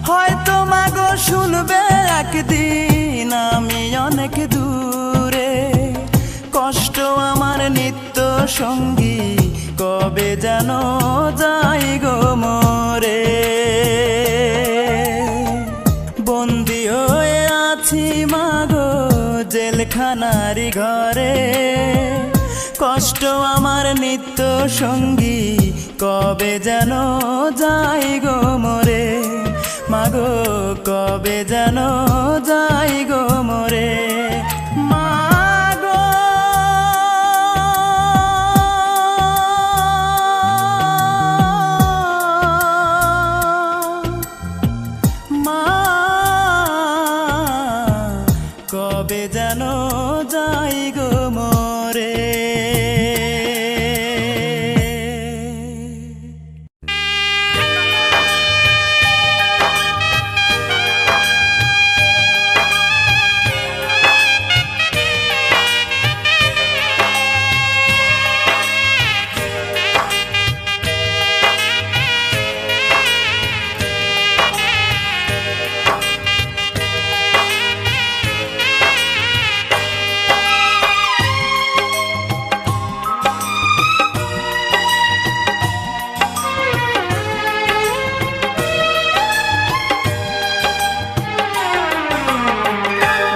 হয়তো মাগো শুনবে একদিন আমি অনেক দূরে, কষ্ট আমার নিত্য সঙ্গী কবে যেন যাই গো মরে। বন্দি হয়ে আছি মাগো জেলখানারি ঘরে, কষ্ট আমার নিত্য সঙ্গী কবে যেন যাই গো মরে, মাগো কবে যেন যাই গো মরে। মাগো মা কবে যেন যাই গো মরে।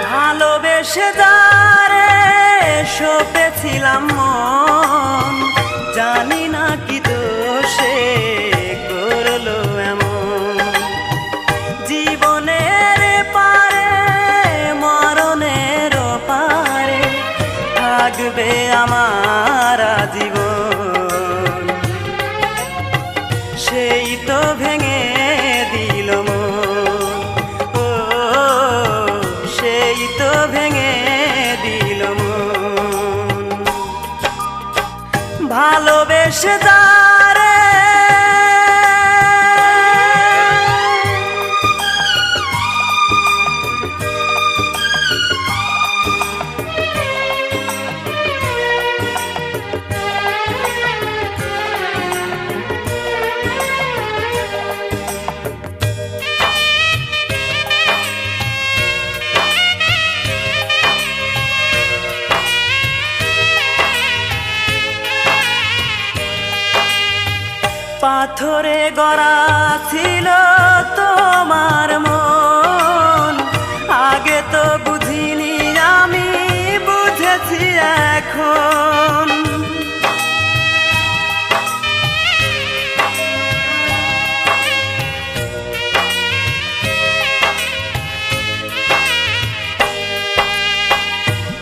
ভালোবেসে যারে সপেছিলাম মন, জানি না কি দোষে করলো এমন। জীবনের পারে মরণের পারে থাকবে আমার জীবন, সেই তো ভেঙে দিল মন, ও সেই তো ভেঙে দিল মন। ভালোবেসে যারে পাথরে গড়া ছিল তোমার মন, আগে তো বুঝিনি আমি বুঝেছি এখন।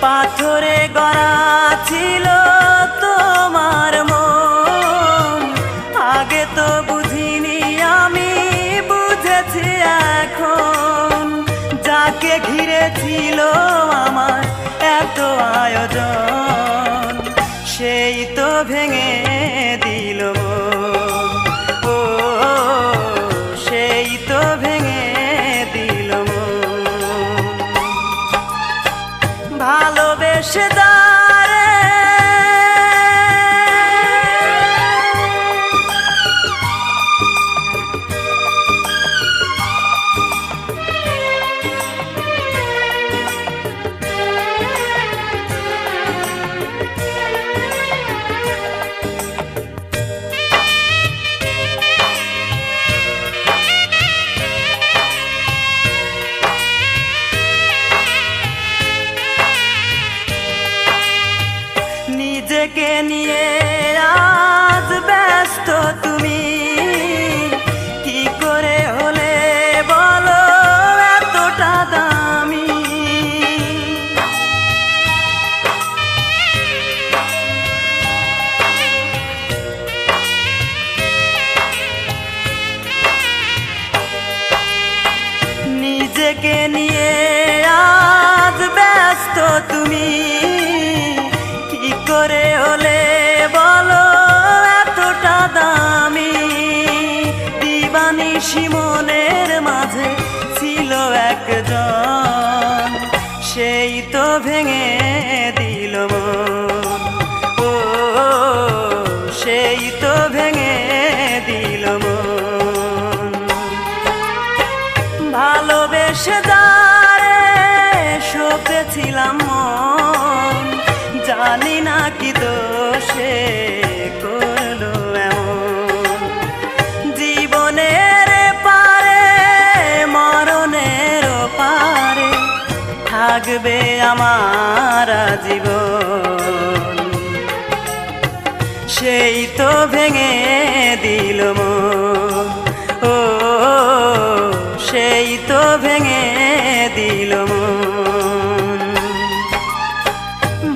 পাথরে গড়া ছিল তোমার মন, আগে তো বুঝিনি আমি বুঝেছি এখন। যাকে ঘিরে ছিল আমার এত আয়োজন, সেই তো ভেঙে দিল মন, ও সেই তো ভেঙে দিল মন। ভালোবেসে যারে নিজেকে নিয়ে আজ ব্যস্ত তুমি, কি করে হলে বলো এতটা দামি। দিবানিশি মনের মাঝে ছিল একজন, সেই তো ভেঙে দিল মন। ও সেই তো ভেঙে দিল মন। ভালোবেসে যারে সপেছিলাম মন, জানি না কি দোষে করলো এমন। জীবনের পারে মরণের পারে থাকবে আমার জীবন, সেই তো ভেঙে দিল মন। ও সেই তো ভেঙে দিল মন।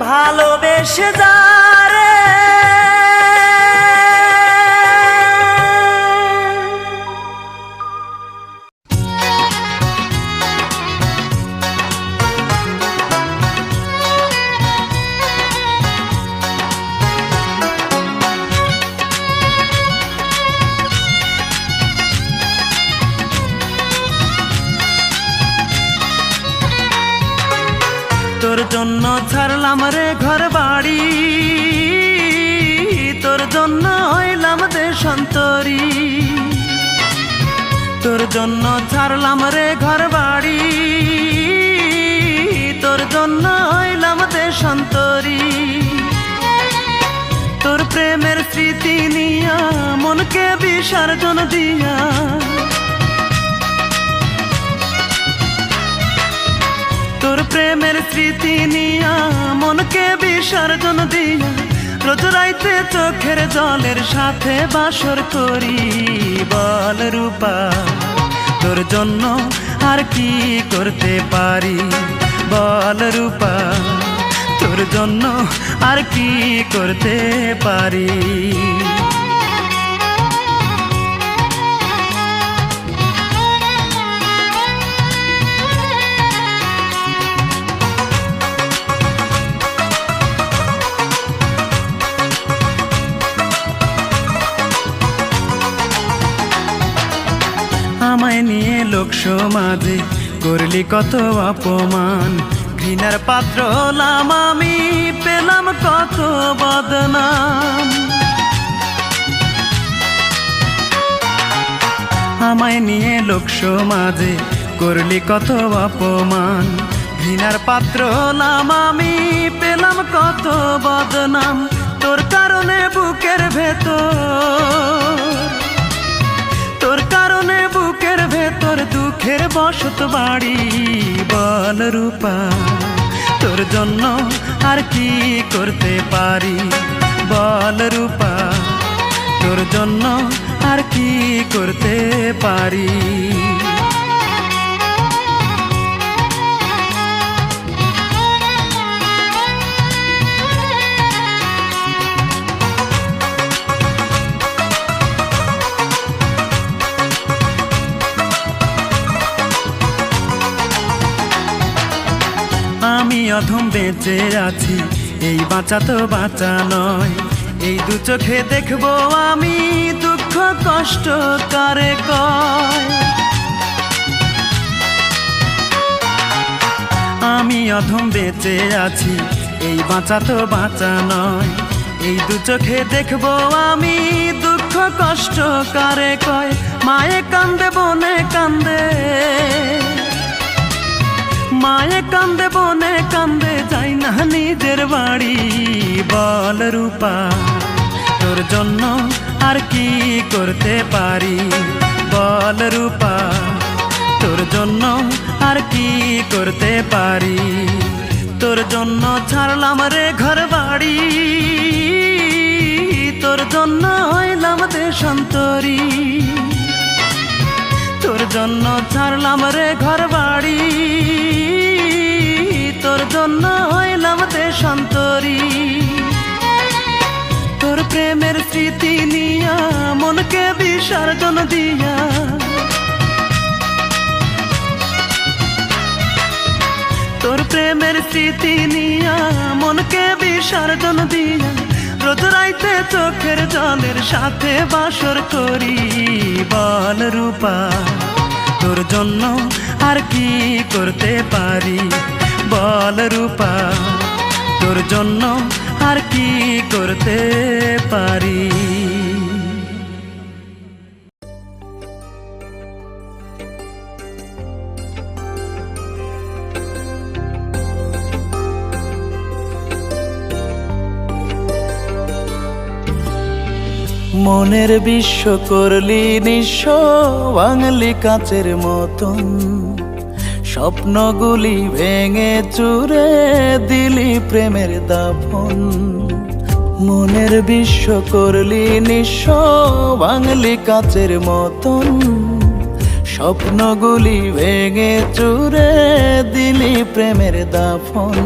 ভালোবেসে যারে তোর জন্য ছাড়লাম রে ঘর বাড়ি, তোর জন্য হইলাম দেশান্তরী। তোর জন্য ছাড়লাম রে ঘর বাড়ি, তোর জন্য হইলাম দেশান্তরী। তোর প্রেমের স্মৃতি নিয়া মনকে বিসর্জন দিয়া, তোর প্রেমের স্মৃতি নিয়া মনকে বিসর্জন দিয়া, রোজ রাইতে চোখের জলের সাথে বাসর করি। বল রূপা তোর জন্য আর কি করতে পারি, বল রূপা তোর জন্য আর কি করতে পারি। আমায় নিয়ে লোক সমাজে করলি কত অপমান, ঘৃণার পাত্র হলাম আমি, পেলাম কত বদনাম। আমায় নিয়ে লোক সমাজে করলি কত অপমান, ঘৃণার পাত্র হলাম আমি, পেলাম কত বদনাম। তোর কারণে বুকের ভেতর, তোর কারণে বুকের ভেতর দুঃখের বসত বাড়ি। বল রূপা তোর জন্য আর কি করতে পারি, বল রূপা তোর জন্য আর কি করতে পারি। আমি অধম বেঁচে আছি, এই বাঁচা তো বাঁচা নয়। এই দু চোখে দেখবো আমি দুঃখ কষ্ট কারে কয়। আমি অধম বেঁচে আছি, এই বাঁচা তো বাঁচা নয়। এই দু চোখে দেখবো আমি দুঃখ কষ্ট কারে কয়। মায়ে কান্দে বনে কান্দে, মায়ে কান্দে বনে কান্দে, যাই না নিজের বাড়ি। বল রূপা তোর জন্য আর কি করতে পারি, বল রূপা তোর জন্য আর কি করতে পারি। তোর জন্য ছাড়লাম রে ঘর বাড়ি, তোর জন্য হইলাম দেশান্তরী। তোর জন্য ছাড়লাম রে ঘর বাড়ি, তোর জন্য হইলাম দেশান্তরী। তোর প্রেমের স্মৃতি নিয়া মনকে বিসর্জন দিয়া, তোর প্রেমের স্মৃতি নিয়া মনকে বিসর্জন দিয়া রোজ রাইতে চোখের জলের সাথে বাসর করি। বল রূপা তোর জন্য আর কি করতে পারি, বল রূপা তোর জন্য আর কি করতে পারি। মনের বিশ্ব করলি নিঃস্ব বাঙালি কাচের মতন, স্বপ্নগুলি ভেঙে চুরে দিলি প্রেমের দাফন। মনের বিশ্ব করলি নিঃস্ব বাঙালি কাচের মতন, স্বপ্নগুলি ভেঙে চুরে দিলি প্রেমের দাফন।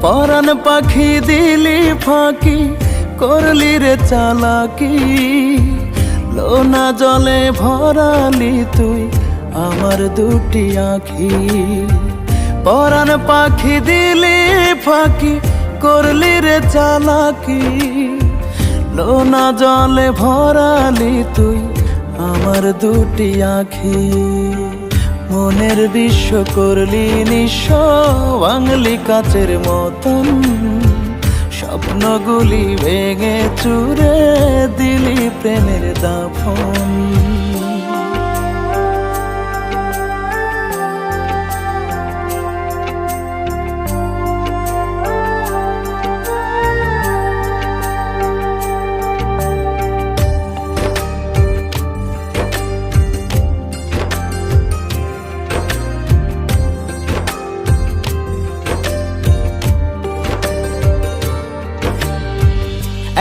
পরাণ পাখি দিলি ফাঁকি করলি রে চালাকি, লোনা জলে ভরালি তুই আমার দুটি আঁখি। পরাণ পাখি দিলি ফাঁকি করলি রে চালাকি, লোনা জলে ভরালি তুই আমার দুটি আঁখি। মনের বিশ্ব করলি নিঃস্ব বাঙালি কাচের মতন, স্বপ্নগুলি ভেঙে চুরে দিলি প্রেমের দাফন।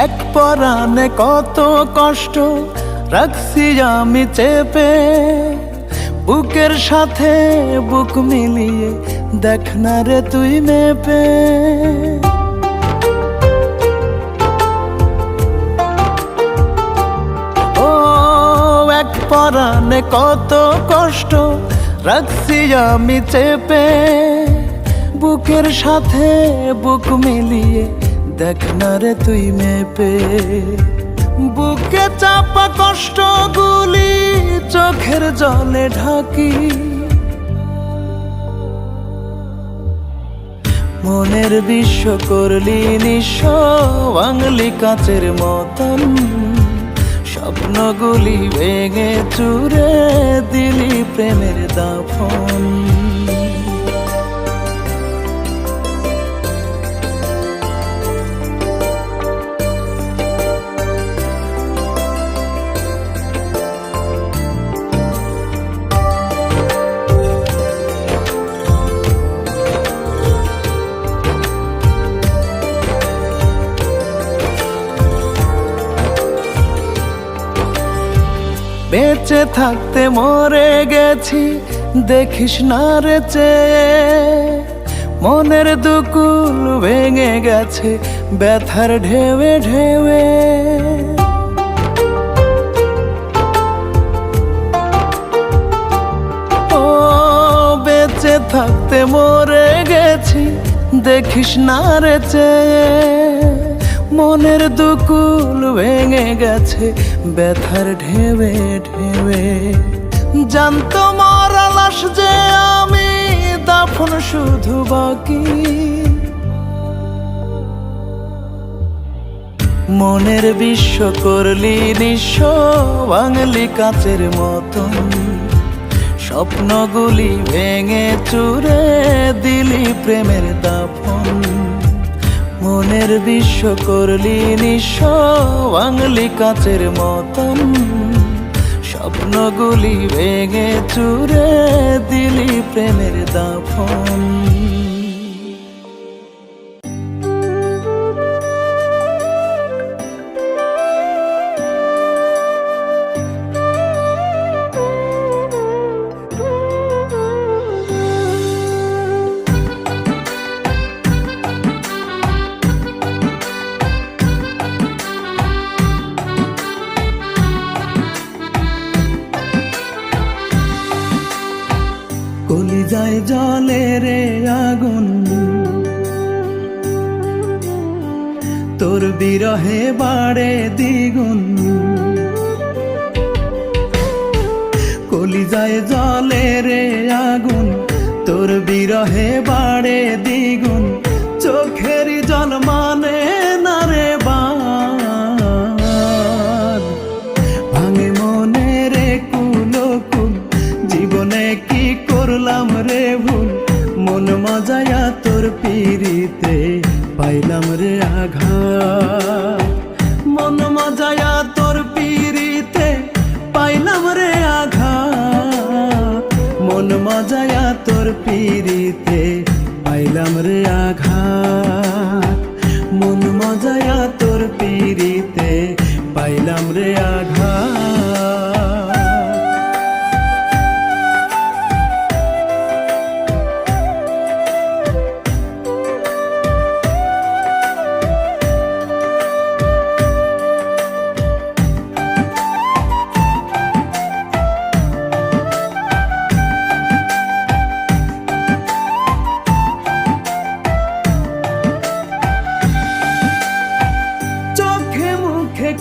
এক পরাণে কত কষ্ট রাখছি আমি চেপে, বুকের সাথে বুক মিলিয়ে দেখ না রে তুই মেপে। ও এক পরাণে কত কষ্ট রাখছি আমি চেপে, বুকের সাথে বুক মিলিয়ে দেখ না রে তুই মেপে। বুকে চাপা কষ্ট গুলি চোখের জলে ঢাকি, মনের বিশ্ব করলি নিঃস্ব বাঙালি কাচের মতন, স্বপ্নগুলি ভেঙে চুরে দিলি প্রেমের দাফন। বেঁচে থাকতে মরে গেছি দেখিস না রে চেয়ে, মনের দুকুল ভেঙে গেছে ব্যথার ঢেউে ঢেউে। ও বেঁচে থাকতে মরে গেছি দেখিস না রে চেয়ে, মনের দুকুল ভেঙে গেছে ব্যথার ঢেউে ঢেউে। জানতো মরা লাশ যে আমি দাফন শুধু বাকি, মনের বিশ্ব করলি নিঃস্ব বাঙালি কাচের মতন, স্বপ্নগুলি ভেঙে চুরে দিলি প্রেমের দাফন। মনের বিশ্ব করলি নিঃস্ব বাঙালি কাচের মতন, স্বপ্নগুলি ভেঙে চুরে দিলি প্রেমের দাফন। কলিজায় জ্বলে রে আগুন, তোর বিরহে বাড়ে দ্বিগুণ। কলিজায় জ্বলে রে আগুন, তোর বিরহে বাড়ে দ্বিগুণ। চোখের জল মানে না রে বাঁধ, ভাঙে মনে রে কুলকুল। জীবনে কি করলাম রে ভুল, মন মজায়া তোর পিরিতে পাইলাম রে আঘাত। মন মজায়া তোর পিরিতে পাইলাম রে আঘাত। মন মজায়া তোর পিরিতে পাইলাম রে আঘাত। মন মজায়া তোর পিরিতে পাইলাম রে আঘাত।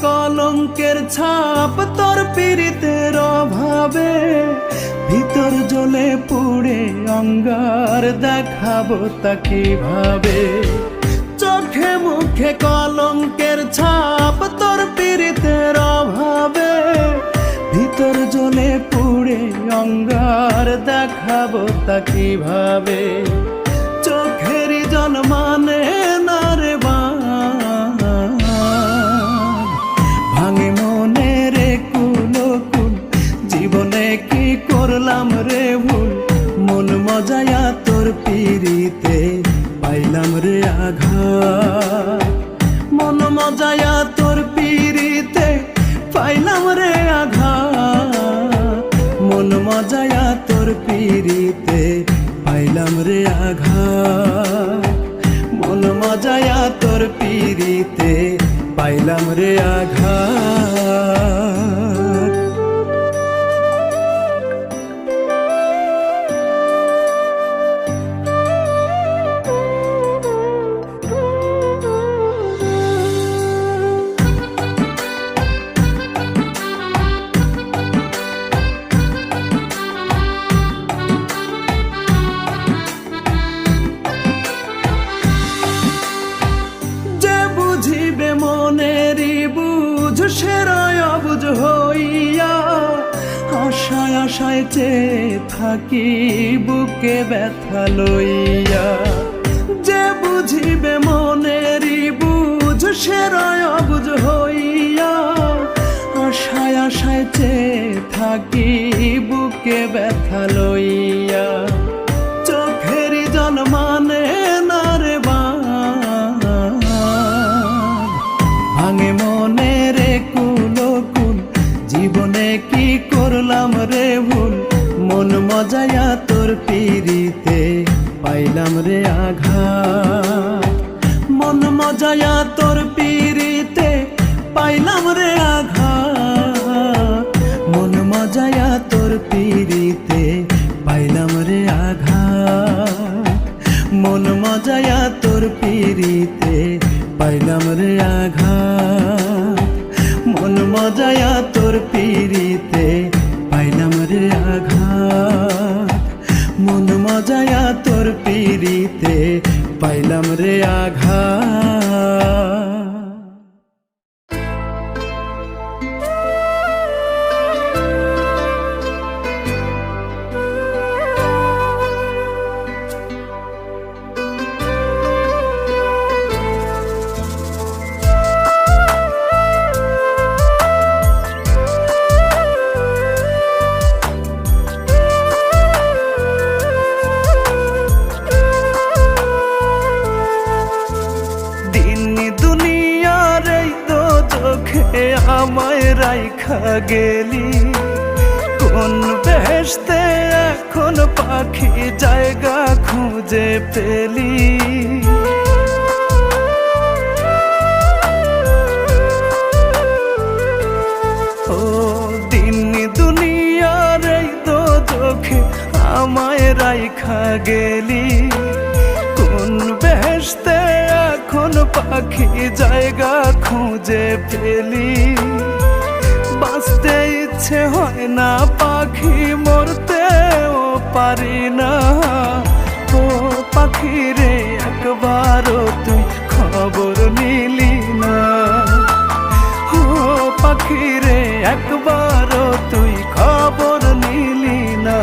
কলঙ্কের ছাপ তোর পীড়িতের অভাবে, ভিতর জ্বলে পুড়ে অঙ্গার দেখাবো তা কিভাবে। চোখে মুখে কলঙ্কের ছাপ তোর পীড়িতের অভাবে, ভিতর জ্বলে পুড়ে অঙ্গার দেখাবো তা কিভাবে। চোখের জল মানে না রে ভাঙে মনে রে কুলকুল। জীবনে কি করলাম রে ভুল, মন মজায়া তোর পিরিতে পাইলাম রে আঘাত। মন মজায়া তোর পিরিতে পাইলাম রে আঘাত। মন মজায়া তোর পিরিতে পাইলাম রে আঘাত। মন মজায়া তোর পিরিতে পাইলাম রে আঘাত। অবুঝ হইয়া আশায় আশায় চেয়ে থাকি বুকে ব্যথা লইয়া। যে বুঝিবে মনেরই বুঝ সে অবুঝ হইয়া আশায় আশায় চেয়ে থাকি বুকে ব্যথা লইয়া। চোখের জল মানে না রে ভাঙে মনে রে কুলকুল। জীবনে কি করলাম রে ভুল, মন মজায়া তোর পিরিতে পাইলাম রে আঘাত। মন মজায়া তোর পিরিতে পাইলাম রে আঘাত। মন মজায়া তোর পিরিতে পাইলাম রে আঘাত। মন মজায়া তোর পিরিতে পাইলাম রে আঘাত। মন মজায়া তোর পিরিতে পাইলাম রে আঘাত। মন মজায়া তোর পিরিতে পাইলাম রে আঘাত। আমায় রাইখা গেলি কোন বেহেশতে, এখন পাখি জায়গা খুঁজে পেলি। ও দিন দুনিয়ার এই দোজখে আমায় রাইখা গেলি কোন বেহেশতে এখন পাখি জায়গা খুঁজে পেলি বাঁচতে ইচ্ছে হয় না পাখি মরতেও পারি না ও পাখি রে একবারও তুই খবর নিলি না ও পাখি রে একবারও তুই খবর নিলি না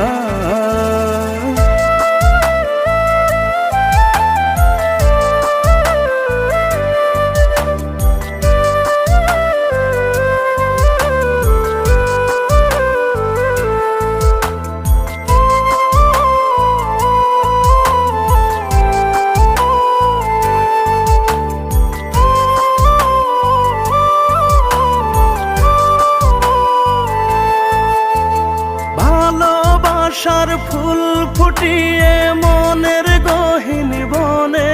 ভালোবাসার ফুল ফুটিয়ে মনের গহীন বনে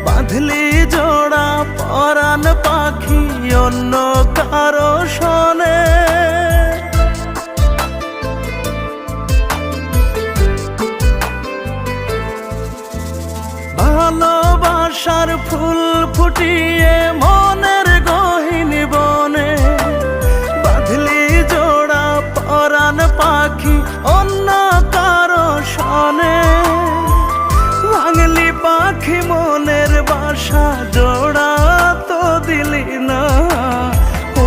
বাঁধলি জোড়া পরাণ পাখি অন্য কারো শোনে ভালোবাসার ফুল ফুটিয়ে মনের গহীন বনে বাঁধলি জোড়া পরাণ পাখি অন্য কারো শোনে ভাঙলি পাখি মনের বাসা জোড়া তো দিলি না ও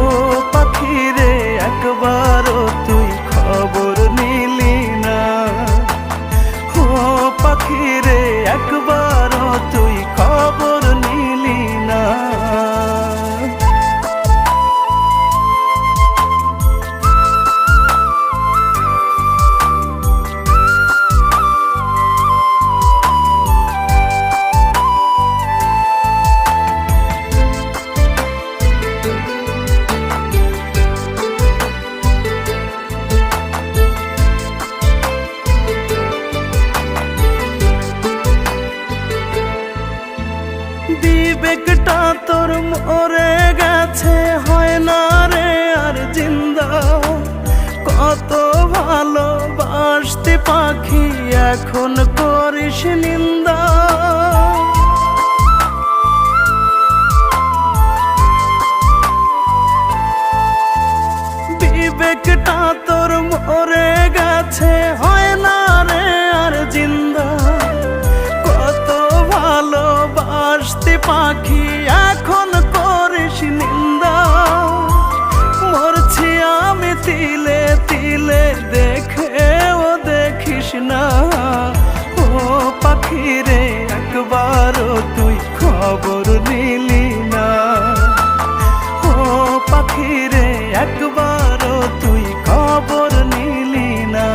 পাখি রে একবারও তুই খবর নিলি না ও পাখি রে একবারও তুই খবর নিলি না বিবেকটা তোর মরে গেছে হয় না রে আর জিন্দা কত ভালোবাসতে পাখি এখন করিস নিন্দা বিবেকটা তোর মরে গেছে হয় না রে আর জিন্দা ভালোবাসতে পাখি এখন করিস নিন্দা মরছি আমি তিলে তিলে দেখেও দেখিস না ও পাখি রে একবারও তুই খবর নিলি না ও পাখি রে একবারও তুই খবর নিলি না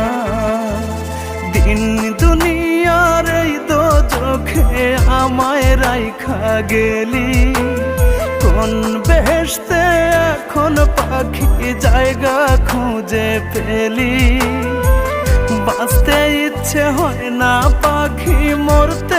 দিন দুনিয়ার এই তো চোখে আমায় রাইখা গেলি কোন বেহেশতে এখন পাখি জায়গা খুঁজে পেলি বাঁচতে ইচ্ছে হয় না পাখি মরতে